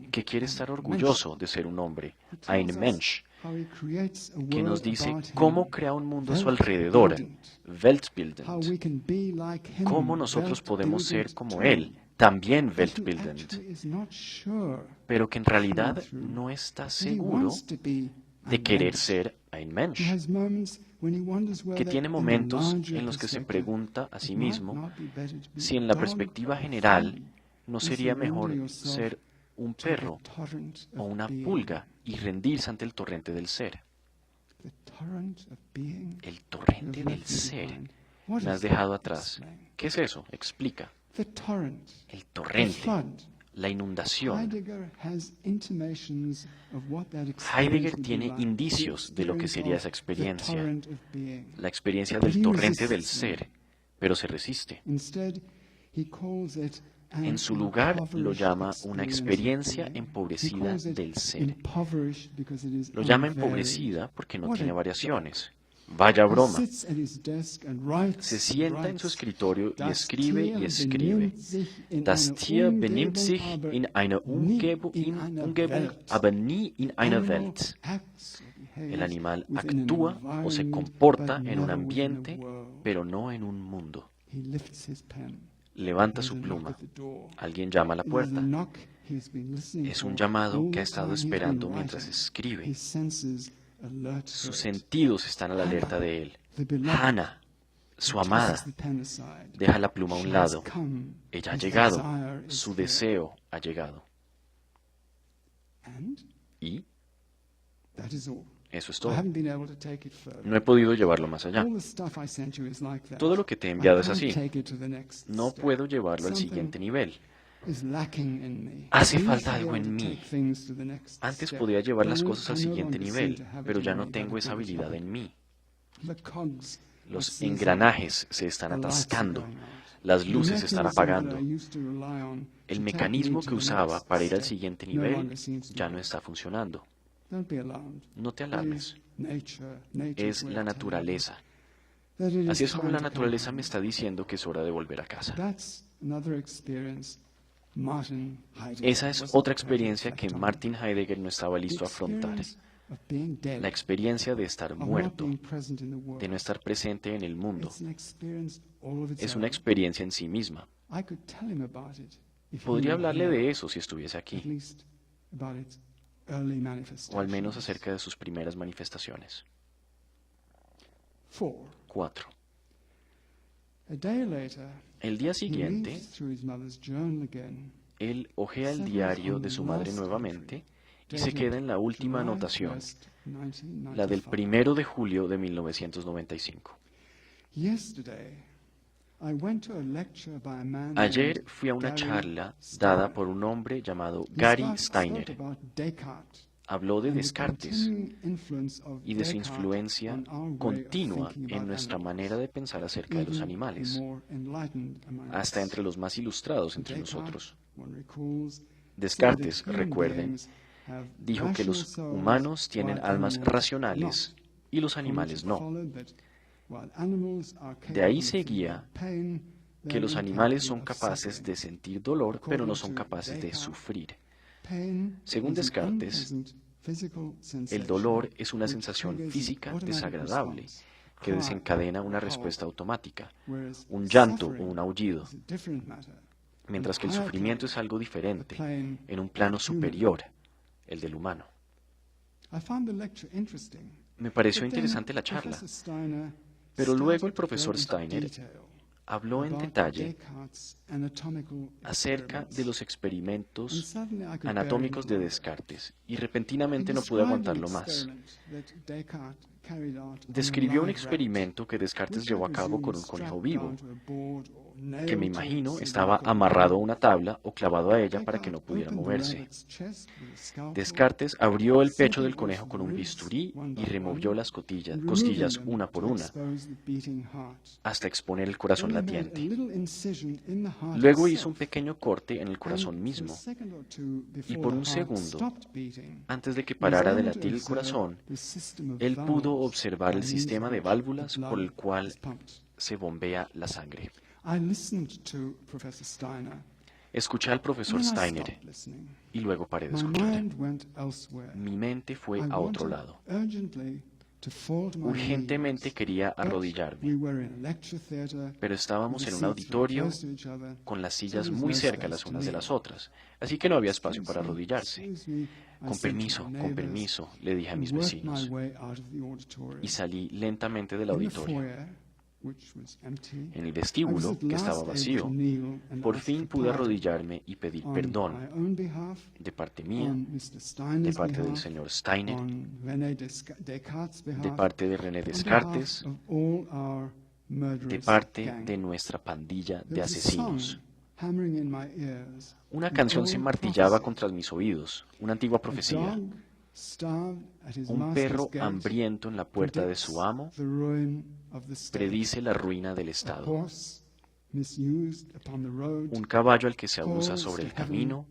que quiere estar orgulloso de ser un hombre, ein Mensch, que nos dice cómo crea un mundo a su alrededor, weltbildend, cómo nosotros podemos ser como él, también weltbildend, pero que en realidad no está seguro de querer ser ein Mensch, que tiene momentos en los que se pregunta a sí mismo si en la perspectiva general no sería mejor ser un perro o una pulga y rendirse ante el torrente del ser. El torrente del ser. Me has dejado atrás. ¿Qué es eso? Explica. El torrente, la inundación. Heidegger tiene indicios de lo que sería esa experiencia, la experiencia del torrente del ser, pero se resiste. En su lugar lo llama una experiencia empobrecida del ser. Lo llama empobrecida porque no tiene variaciones. Vaya He broma. sits at his desk and writes, Se sienta en su escritorio y Das escribe Tier y escribe. benimmt sich in Das einer Tier benimmt Umgebung, sich aber in einer nie in einer Umgebung, Welt. aber nie in einer Animal Welt. acts or behaves El animal within an actúa o se environment, comporta but en un never within a ambiente, world. pero no en un mundo. He lifts his pen. Levanta There's su a knock pluma. at the door. Alguien llama a la It is puerta. a knock he's been listening Es for un llamado all que ha the estado time he's been esperando mientras writing. escribe. His senses alert Sus for it. sentidos están a la alerta de él. The beloved Hannah, su tosses amada, the pen aside. deja la pluma a un She has lado. come. Ella ha His llegado. desire is Su here. deseo ha llegado. And Y that is all. eso es I todo. haven't been able to take it further. No he podido llevarlo más allá. All the stuff I sent you is like that. Todo lo que te he enviado I es can't así. take it to the next No step. puedo llevarlo al Something siguiente nivel. is lacking in me. Hace I used falta to be algo able en to mí. take things to the next Antes step, podía llevar but las I cosas al no siguiente longer nivel, seem to have it pero in ya me, no that tengo esa ability. habilidad en mí. The cogs are Los seizing. engranajes se están The lights are atascando. going out. Las The luces se están mechanism that apagando. I used to rely on El to take mecanismo me to que the usaba next para ir al step siguiente no nivel longer seems to ya be. no está funcionando. Don't be alarmed. No te It alarmes. is nature Es way la of telling naturaleza. you that it Así is es como time la to come naturaleza home. me está diciendo que es hora de volver a casa. That's another experience Martin Heidegger Esa es wasn't otra prepared to experiencia que reflect on. Martin Heidegger no estaba The listo a afrontar. experience of being dead, La experiencia de estar of not muerto, being present in the world. de no estar presente en el mundo, It's an experience all of its es own. una experiencia en sí misma. I could tell him about it if he Podría were hablarle here, de eso si estuviese at aquí, least about its early o al menos manifestations. acerca de sus primeras manifestaciones. 4. 4. A day later, El día he siguiente, reads through his mother's journal again. él hojea el diario de su madre nuevamente y se queda en la última anotación, la del 1 de julio de 1995. Ayer fui a una charla dada por un hombre llamado Gary Steiner. Habló de Descartes y de su influencia continua en nuestra manera de pensar acerca de los animales, hasta entre los más ilustrados entre nosotros. Descartes, recuerden, dijo que los humanos tienen almas racionales y los animales no. De ahí seguía que los animales son capaces de sentir dolor, pero no son capaces de sufrir. Según Descartes, el dolor es una sensación física desagradable que desencadena una respuesta automática, un llanto o un aullido, mientras que el sufrimiento es algo diferente, en un plano superior, el del humano. Me pareció interesante la charla, pero luego el profesor Steiner habló en detalle acerca de los experimentos anatómicos de Descartes y repentinamente no pude aguantarlo más. Describió un experimento que Descartes llevó a cabo con un conejo vivo, que me imagino estaba amarrado a una tabla o clavado a ella para que no pudiera moverse. Descartes abrió el pecho del conejo con un bisturí y removió las costillas una por una, hasta exponer el corazón latiente. Luego hizo un pequeño corte en el corazón mismo, y por un segundo, antes de que parara de latir el corazón, él pudo observar el sistema de válvulas por el cual se bombea la sangre. Escuché al profesor Steiner y luego paré de escuchar. Mi mente fue a otro lado. Urgentemente quería arrodillarme, pero estábamos en un auditorio con las sillas muy cerca las unas de las otras, así que no había espacio para arrodillarse. Con permiso, le dije a mis vecinos, y salí lentamente del auditorio. En el vestíbulo, que estaba vacío, por fin pude arrodillarme y pedir perdón de parte mía, de parte del señor Steiner, de parte de René Descartes, de parte de nuestra pandilla de asesinos. Una canción se martillaba contra mis oídos, una antigua profecía. Un perro hambriento en la puerta de su amo predice la ruina del Estado. Un caballo al que se abusa sobre el camino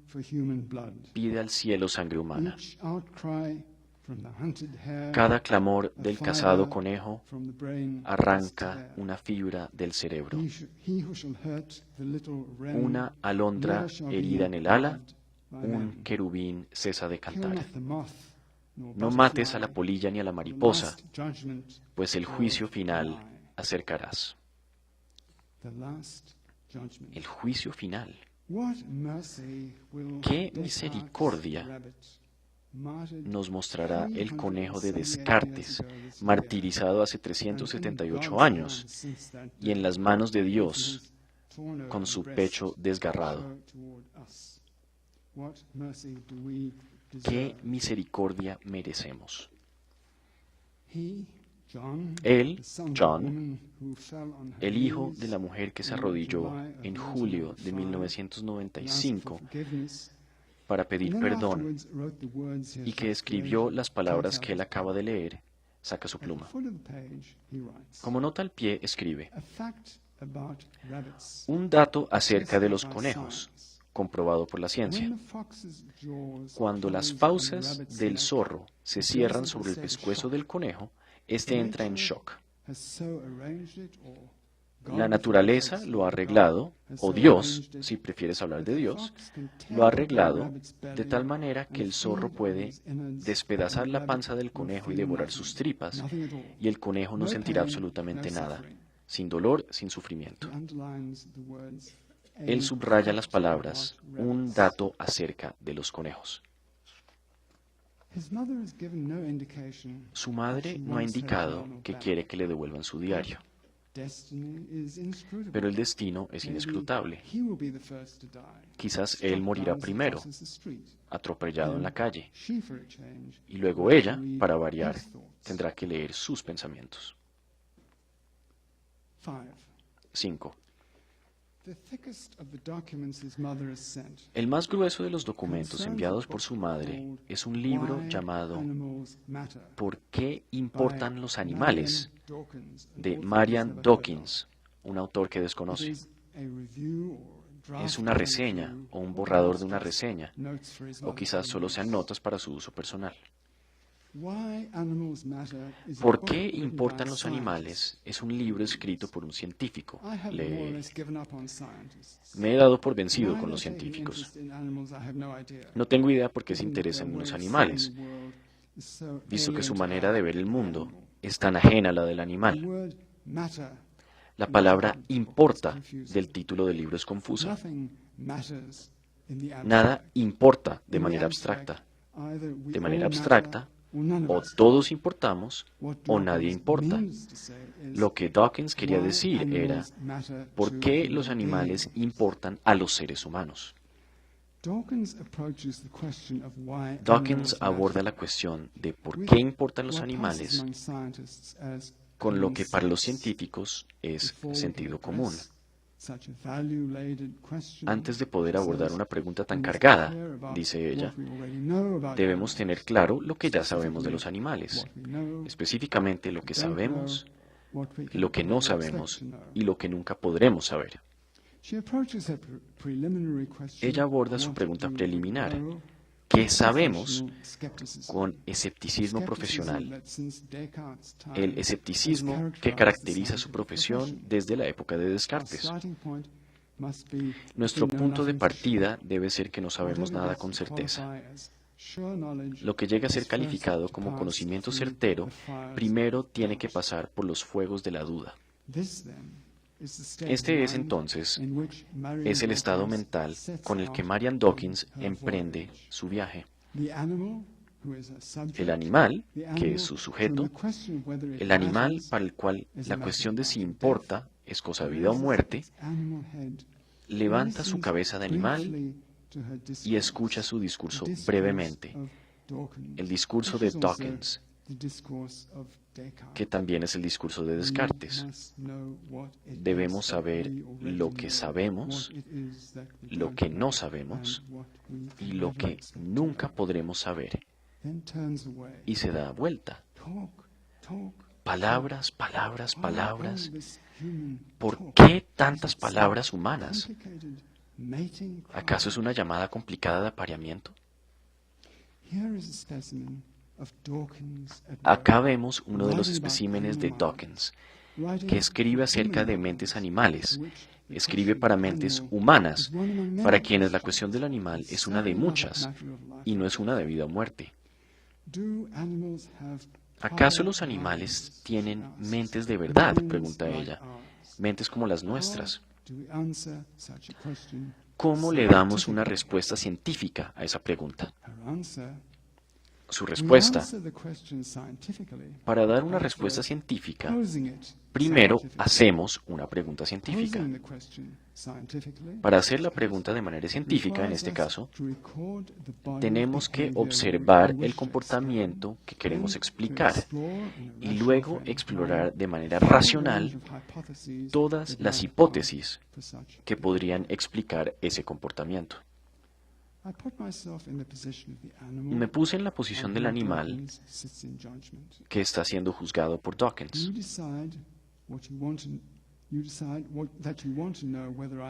pide al cielo sangre humana. Cada clamor del cazado conejo arranca una fibra del cerebro. Una alondra herida en el ala, un querubín cesa de cantar. No mates a la polilla ni a la mariposa, pues el juicio final acercarás. El juicio final. ¿Qué misericordia nos mostrará el conejo de Descartes, martirizado hace 378 años, y en las manos de Dios, con su pecho desgarrado? ¿Qué misericordia merecemos? Él, John, el hijo de la mujer que se arrodilló en julio de 1995 para pedir perdón y que escribió las palabras que él acaba de leer, saca su pluma. Como nota al pie, escribe: un dato acerca de los conejos, comprobado por la ciencia. Cuando las fauces del zorro se cierran sobre el pescuezo del conejo, éste entra en shock. La naturaleza lo ha arreglado, o Dios, si prefieres hablar de Dios, lo ha arreglado de tal manera que el zorro puede despedazar la panza del conejo y devorar sus tripas, y el conejo no sentirá absolutamente nada, sin dolor, sin sufrimiento. Él subraya las palabras, un dato acerca de los conejos. Su madre no ha indicado que quiere que le devuelvan su diario, pero el destino es inescrutable. Quizás él morirá primero, atropellado en la calle, y luego ella, para variar, tendrá que leer sus pensamientos. 5. El más grueso de los documentos enviados por su madre es un libro llamado ¿Por qué importan los animales?, de Marian Dawkins, un autor que desconoce. Es una reseña o un borrador de una reseña, o quizás solo sean notas para su uso personal. ¿Por qué importan los animales? Es un libro escrito por un científico. Me he dado por vencido con los científicos. No tengo idea por qué se interesan en los animales, visto que su manera de ver el mundo es tan ajena a la del animal. La palabra importa del título del libro es confusa. Nada importa de manera abstracta. De manera abstracta, o todos importamos o nadie importa. Lo que Dawkins quería decir era, ¿por qué los animales importan a los seres humanos? Dawkins aborda la cuestión de por qué importan los animales con lo que para los científicos es sentido común. Antes de poder abordar una pregunta tan cargada, dice ella, debemos tener claro lo que ya sabemos de los animales, específicamente lo que sabemos, lo que no sabemos y lo que nunca podremos saber. Ella aborda su pregunta preliminar, ¿qué sabemos?, con escepticismo profesional, el escepticismo que caracteriza su profesión desde la época de Descartes. Nuestro punto de partida debe ser que no sabemos nada con certeza. Lo que llega a ser calificado como conocimiento certero, primero tiene que pasar por los fuegos de la duda. Este es entonces el estado mental con el que Marian Dawkins emprende su viaje. El animal, que es su sujeto, el animal para el cual la cuestión de si importa es cosa de vida o muerte, levanta su cabeza de animal y escucha su discurso brevemente, el discurso de Dawkins, que también es el discurso de Descartes. Debemos saber lo que sabemos, lo que no sabemos y lo que nunca podremos saber. Y se da vuelta. Palabras, palabras, palabras. ¿Por qué tantas palabras humanas? ¿Acaso es una llamada complicada de apareamiento? Acá vemos uno de los especímenes de Dawkins, que escribe acerca de mentes animales. Escribe para mentes humanas, para quienes la cuestión del animal es una de muchas, y no es una de vida o muerte. ¿Acaso los animales tienen mentes de verdad?, pregunta ella. Mentes como las nuestras. ¿Cómo le damos una respuesta científica a esa pregunta? Su respuesta: para dar una respuesta científica, primero hacemos una pregunta científica. Para hacer la pregunta de manera científica, en este caso, tenemos que observar el comportamiento que queremos explicar y luego explorar de manera racional todas las hipótesis que podrían explicar ese comportamiento. Me puse en la posición del animal que está siendo juzgado por Dawkins.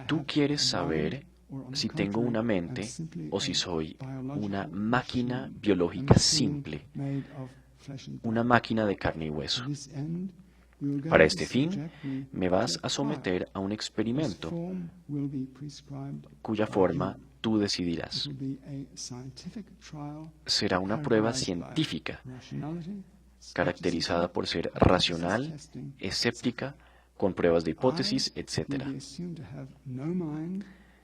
Tú quieres saber si tengo una mente o si soy una máquina biológica simple, una máquina de carne y hueso. Para este fin, me vas a someter a un experimento cuya forma tú decidirás. Será una prueba científica, caracterizada por ser racional, escéptica, con pruebas de hipótesis, etc.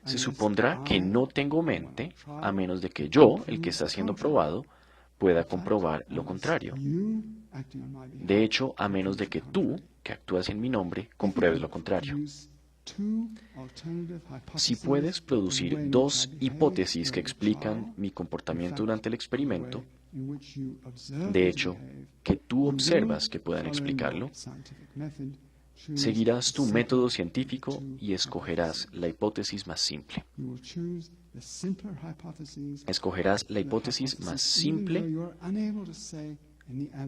Se supondrá que no tengo mente, a menos de que yo, el que está siendo probado, pueda comprobar lo contrario. De hecho, a menos de que tú, que actúas en mi nombre, compruebes lo contrario. Si puedes producir dos hipótesis que explican mi comportamiento durante el experimento, de hecho, que tú observas que puedan explicarlo, seguirás tu método científico y escogerás la hipótesis más simple. Escogerás la hipótesis más simple,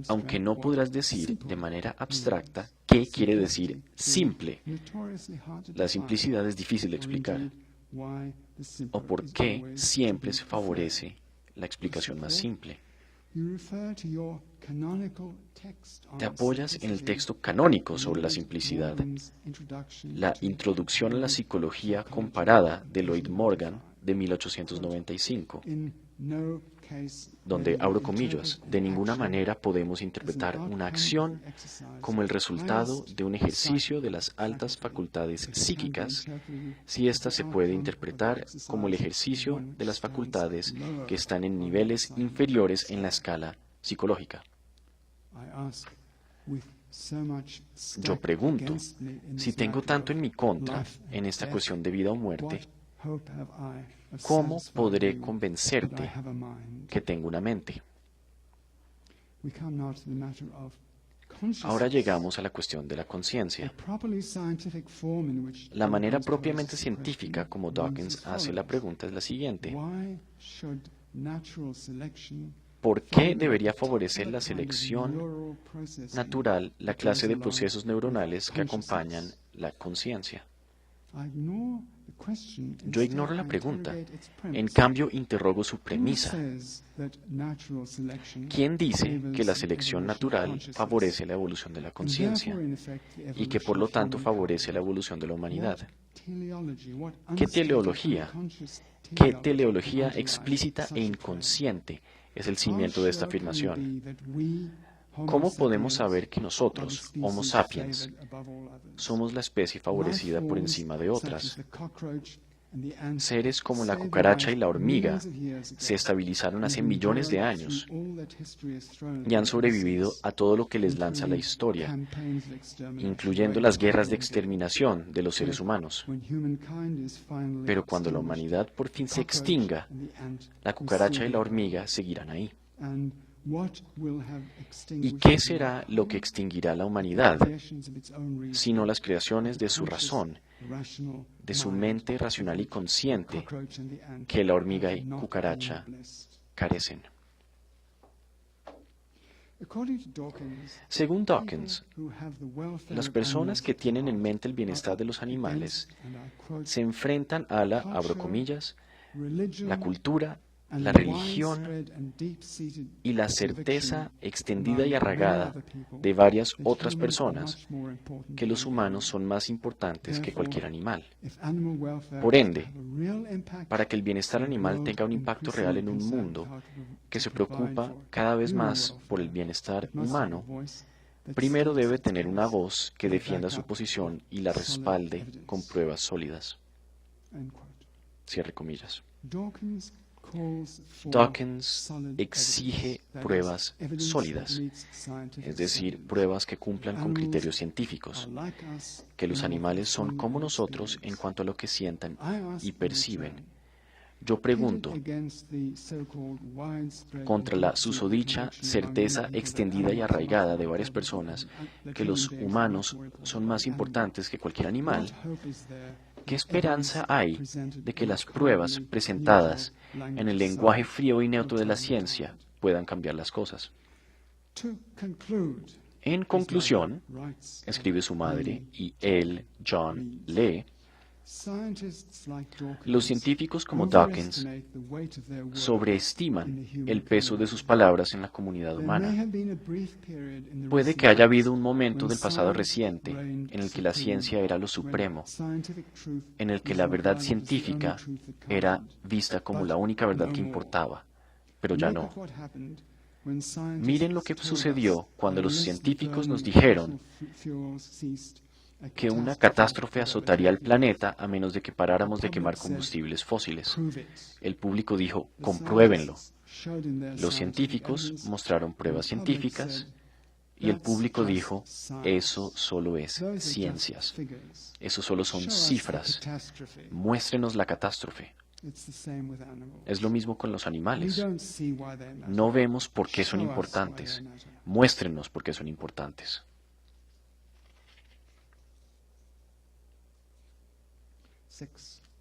aunque no podrás decir de manera abstracta qué quiere decir simple. La simplicidad es difícil de explicar. O por qué siempre se favorece la explicación más simple. Te apoyas en el texto canónico sobre la simplicidad, la Introducción a la Psicología Comparada de Lloyd Morgan de 1895, donde, abro comillas, de ninguna manera podemos interpretar una acción como el resultado de un ejercicio de las altas facultades psíquicas, si ésta se puede interpretar como el ejercicio de las facultades que están en niveles inferiores en la escala psicológica. Yo pregunto, si tengo tanto en mi contra en esta cuestión de vida o muerte, ¿cómo podré convencerte que tengo una mente? Ahora llegamos a la cuestión de la conciencia. La manera propiamente científica como Dawkins hace la pregunta es la siguiente: ¿por qué debería favorecer la selección natural la clase de procesos neuronales que acompañan la conciencia? Yo ignoro la pregunta, en cambio interrogo su premisa. ¿Quién dice que la selección natural favorece la evolución de la conciencia y que por lo tanto favorece la evolución de la humanidad? ¿Qué teleología explícita e inconsciente es el cimiento de esta afirmación? ¿Cómo podemos saber que nosotros, Homo sapiens, somos la especie favorecida por encima de otras? Seres como la cucaracha y la hormiga se estabilizaron hace millones de años y han sobrevivido a todo lo que les lanza la historia, incluyendo las guerras de exterminación de los seres humanos. Pero cuando la humanidad por fin se extinga, la cucaracha y la hormiga seguirán ahí. ¿Y qué será lo que extinguirá la humanidad, sino las creaciones de su razón, de su mente racional y consciente, que la hormiga y cucaracha carecen? Según Dawkins, las personas que tienen en mente el bienestar de los animales se enfrentan a la, abro comillas, la cultura, la religión y la certeza extendida y arraigada de varias otras personas que los humanos son más importantes que cualquier animal. Por ende, para que el bienestar animal tenga un impacto real en un mundo que se preocupa cada vez más por el bienestar humano, primero debe tener una voz que defienda su posición y la respalde con pruebas sólidas. Cierre comillas. Dawkins exige pruebas sólidas, es decir, pruebas que cumplan con criterios científicos, que los animales son como nosotros en cuanto a lo que sientan y perciben. Yo pregunto, contra la susodicha certeza extendida y arraigada de varias personas que los humanos son más importantes que cualquier animal, ¿qué esperanza hay de que las pruebas presentadas en el lenguaje frío y neutro de la ciencia puedan cambiar las cosas? En conclusión, escribe su madre y él, John, lee, los científicos como Dawkins sobreestiman el peso de sus palabras en la comunidad humana. Puede que haya habido un momento del pasado reciente en el que la ciencia era lo supremo, en el que la verdad científica era vista como la única verdad que importaba, pero ya no. Miren lo que sucedió cuando los científicos nos dijeron que una catástrofe azotaría al planeta a menos de que paráramos de quemar combustibles fósiles. El público dijo, compruébenlo. Los científicos mostraron pruebas científicas y el público dijo, eso solo es ciencias. Eso solo son cifras. Muéstrenos la catástrofe. Es lo mismo con los animales. No vemos por qué son importantes. Muéstrenos por qué son importantes.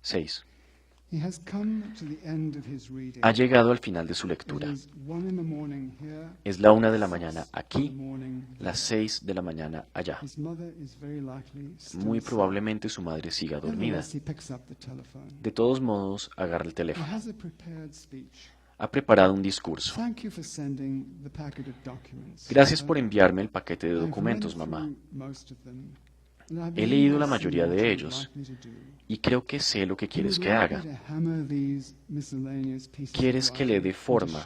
6. Ha llegado al final de su lectura. Es la 1 de la mañana aquí, las 6 de la mañana allá. Muy probablemente su madre siga dormida. De todos modos, agarra el teléfono. Ha preparado un discurso. Gracias por enviarme el paquete de documentos, mamá. He leído la mayoría de ellos y creo que sé lo que quieres que haga. Quieres que le dé forma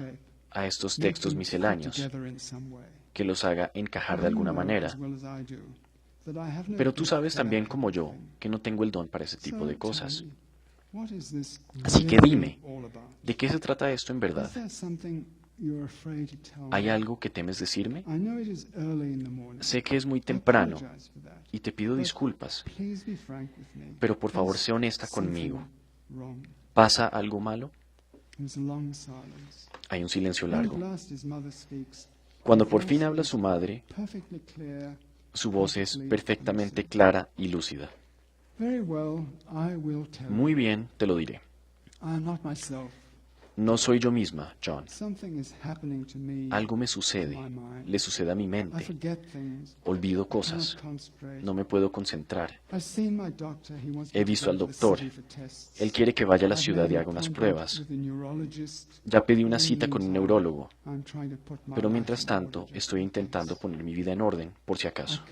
a estos textos misceláneos, que los haga encajar de alguna manera. Pero tú sabes también como yo que no tengo el don para ese tipo de cosas. Así que dime, ¿de qué se trata esto en verdad? ¿Hay algo que temes decirme? Sé que es muy temprano y te pido disculpas, pero por favor sé honesta conmigo. ¿Pasa algo malo? Hay un silencio largo. Cuando por fin habla su madre, su voz es perfectamente clara y lúcida. Muy bien, te lo diré. No soy yo misma, John. Algo me sucede, le sucede a mi mente. Olvido cosas, no me puedo concentrar. He visto al doctor. Él quiere que vaya a la ciudad y haga unas pruebas. Ya pedí una cita con un neurólogo, pero mientras tanto estoy intentando poner mi vida en orden, por si acaso.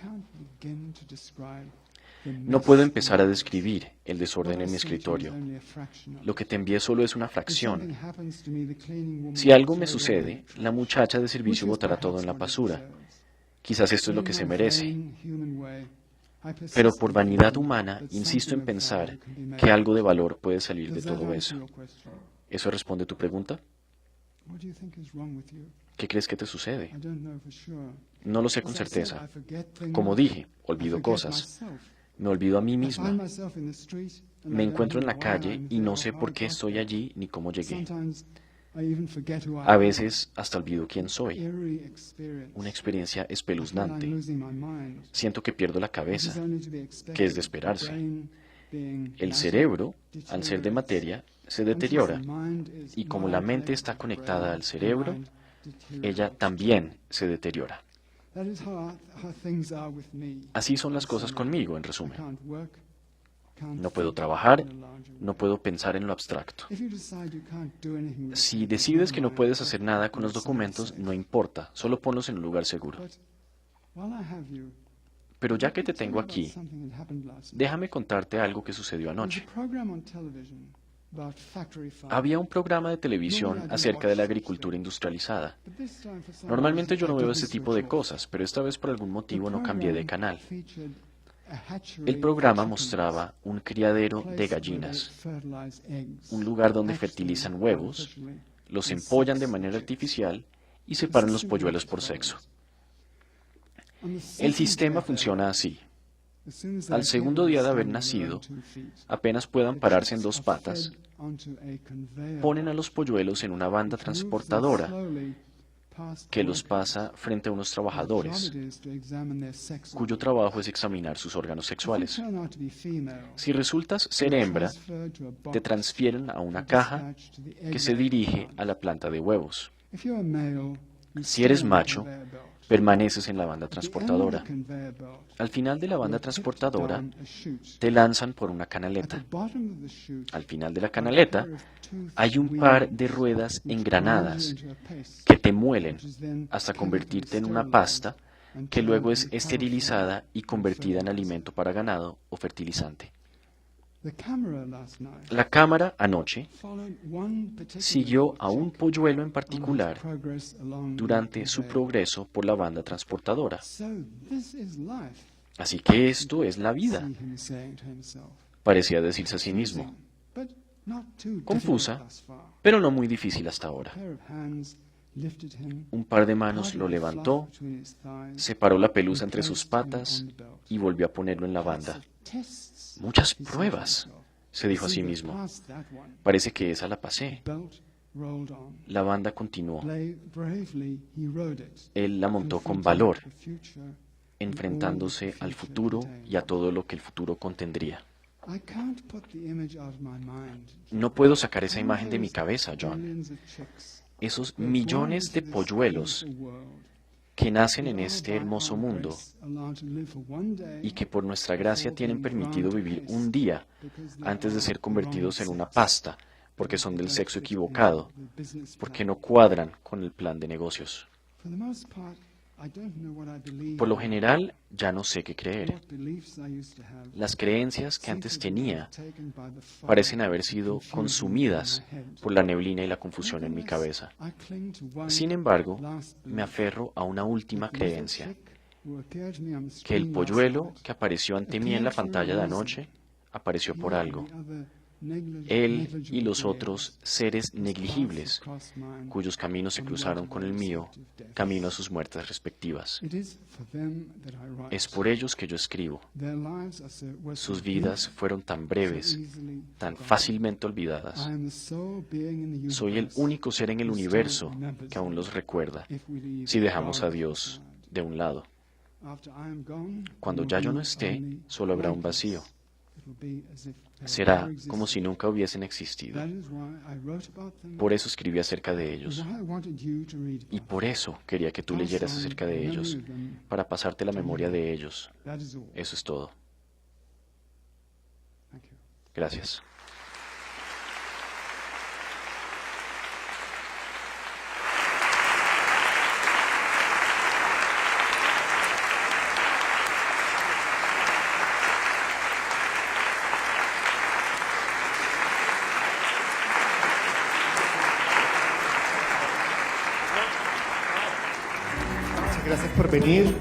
No puedo empezar a describir el desorden en mi escritorio. Lo que te envié solo es una fracción. Si algo me sucede, la muchacha de servicio botará todo en la basura. Quizás esto es lo que se merece. Pero por vanidad humana, insisto en pensar que algo de valor puede salir de todo eso. ¿Eso responde tu pregunta? ¿Qué crees que te sucede? No lo sé con certeza. Como dije, olvido cosas. Me olvido a mí misma. Me encuentro en la calle y no sé por qué estoy allí ni cómo llegué. A veces hasta olvido quién soy. Una experiencia espeluznante. Siento que pierdo la cabeza, que es de esperarse. El cerebro, al ser de materia, se deteriora. Y como la mente está conectada al cerebro, ella también se deteriora. Así son las cosas conmigo, en resumen. No puedo trabajar, no puedo pensar en lo abstracto. Si decides que no puedes hacer nada con los documentos, no importa, solo ponlos en un lugar seguro. Pero ya que te tengo aquí, déjame contarte algo que sucedió anoche. Había un programa de televisión acerca de la agricultura industrializada. Normalmente yo no veo ese tipo de cosas, pero esta vez por algún motivo no cambié de canal. El programa mostraba un criadero de gallinas, un lugar donde fertilizan huevos, los empollan de manera artificial y separan los polluelos por sexo. El sistema funciona así. Al segundo día de haber nacido, apenas puedan pararse en dos patas, ponen a los polluelos en una banda transportadora que los pasa frente a unos trabajadores, cuyo trabajo es examinar sus órganos sexuales. Si resultas ser hembra, te transfieren a una caja que se dirige a la planta de huevos. Si eres macho, permaneces en la banda transportadora. Al final de la banda transportadora, te lanzan por una canaleta. Al final de la canaleta, hay un par de ruedas engranadas que te muelen hasta convertirte en una pasta que luego es esterilizada y convertida en alimento para ganado o fertilizante. La cámara anoche siguió a un polluelo en particular durante su progreso por la banda transportadora. Así que esto es la vida, parecía decirse a sí mismo. Confusa, pero no muy difícil hasta ahora. Un par de manos lo levantó, separó la pelusa entre sus patas y volvió a ponerlo en la banda. Muchas pruebas, se dijo a sí mismo. Parece que esa la pasé. La banda continuó. Él la montó con valor, enfrentándose al futuro y a todo lo que el futuro contendría. No puedo sacar esa imagen de mi cabeza, John. Esos millones de polluelos que nacen en este hermoso mundo y que por nuestra gracia tienen permitido vivir un día antes de ser convertidos en una pasta, porque son del sexo equivocado, porque no cuadran con el plan de negocios. Por lo general, ya no sé qué creer. Las creencias que antes tenía parecen haber sido consumidas por la neblina y la confusión en mi cabeza. Sin embargo, me aferro a una última creencia, que el polluelo que apareció ante mí en la pantalla de anoche apareció por algo. Él y los otros seres negligibles, cuyos caminos se cruzaron con el mío, camino a sus muertes respectivas. Es por ellos que yo escribo. Sus vidas fueron tan breves, tan fácilmente olvidadas. Soy el único ser en el universo que aún los recuerda, si dejamos a Dios de un lado. Cuando ya yo no esté, solo habrá un vacío. Será como si nunca hubiesen existido. Por eso escribí acerca de ellos. Y por eso quería que tú leyeras acerca de ellos, para pasarte la memoria de ellos. Eso es todo. Gracias. Gracias por venir.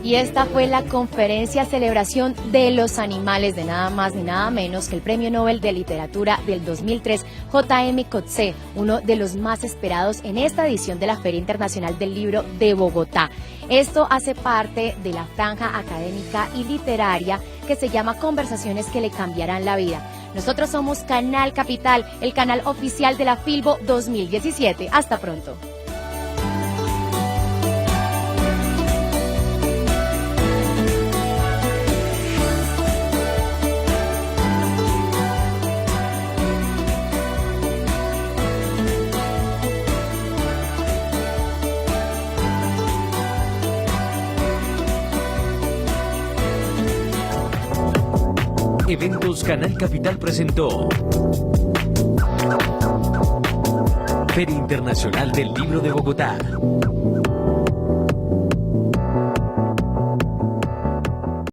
Y esta fue la conferencia celebración de los animales de nada más ni nada menos que el Premio Nobel de Literatura del 2003, J.M. Coetzee, uno de los más esperados en esta edición de la Feria Internacional del Libro de Bogotá. Esto hace parte de la franja académica y literaria que se llama Conversaciones que le cambiarán la vida. Nosotros somos Canal Capital, el canal oficial de la Filbo 2017. Hasta pronto. Eventos Canal Capital presentó Feria Internacional del Libro de Bogotá.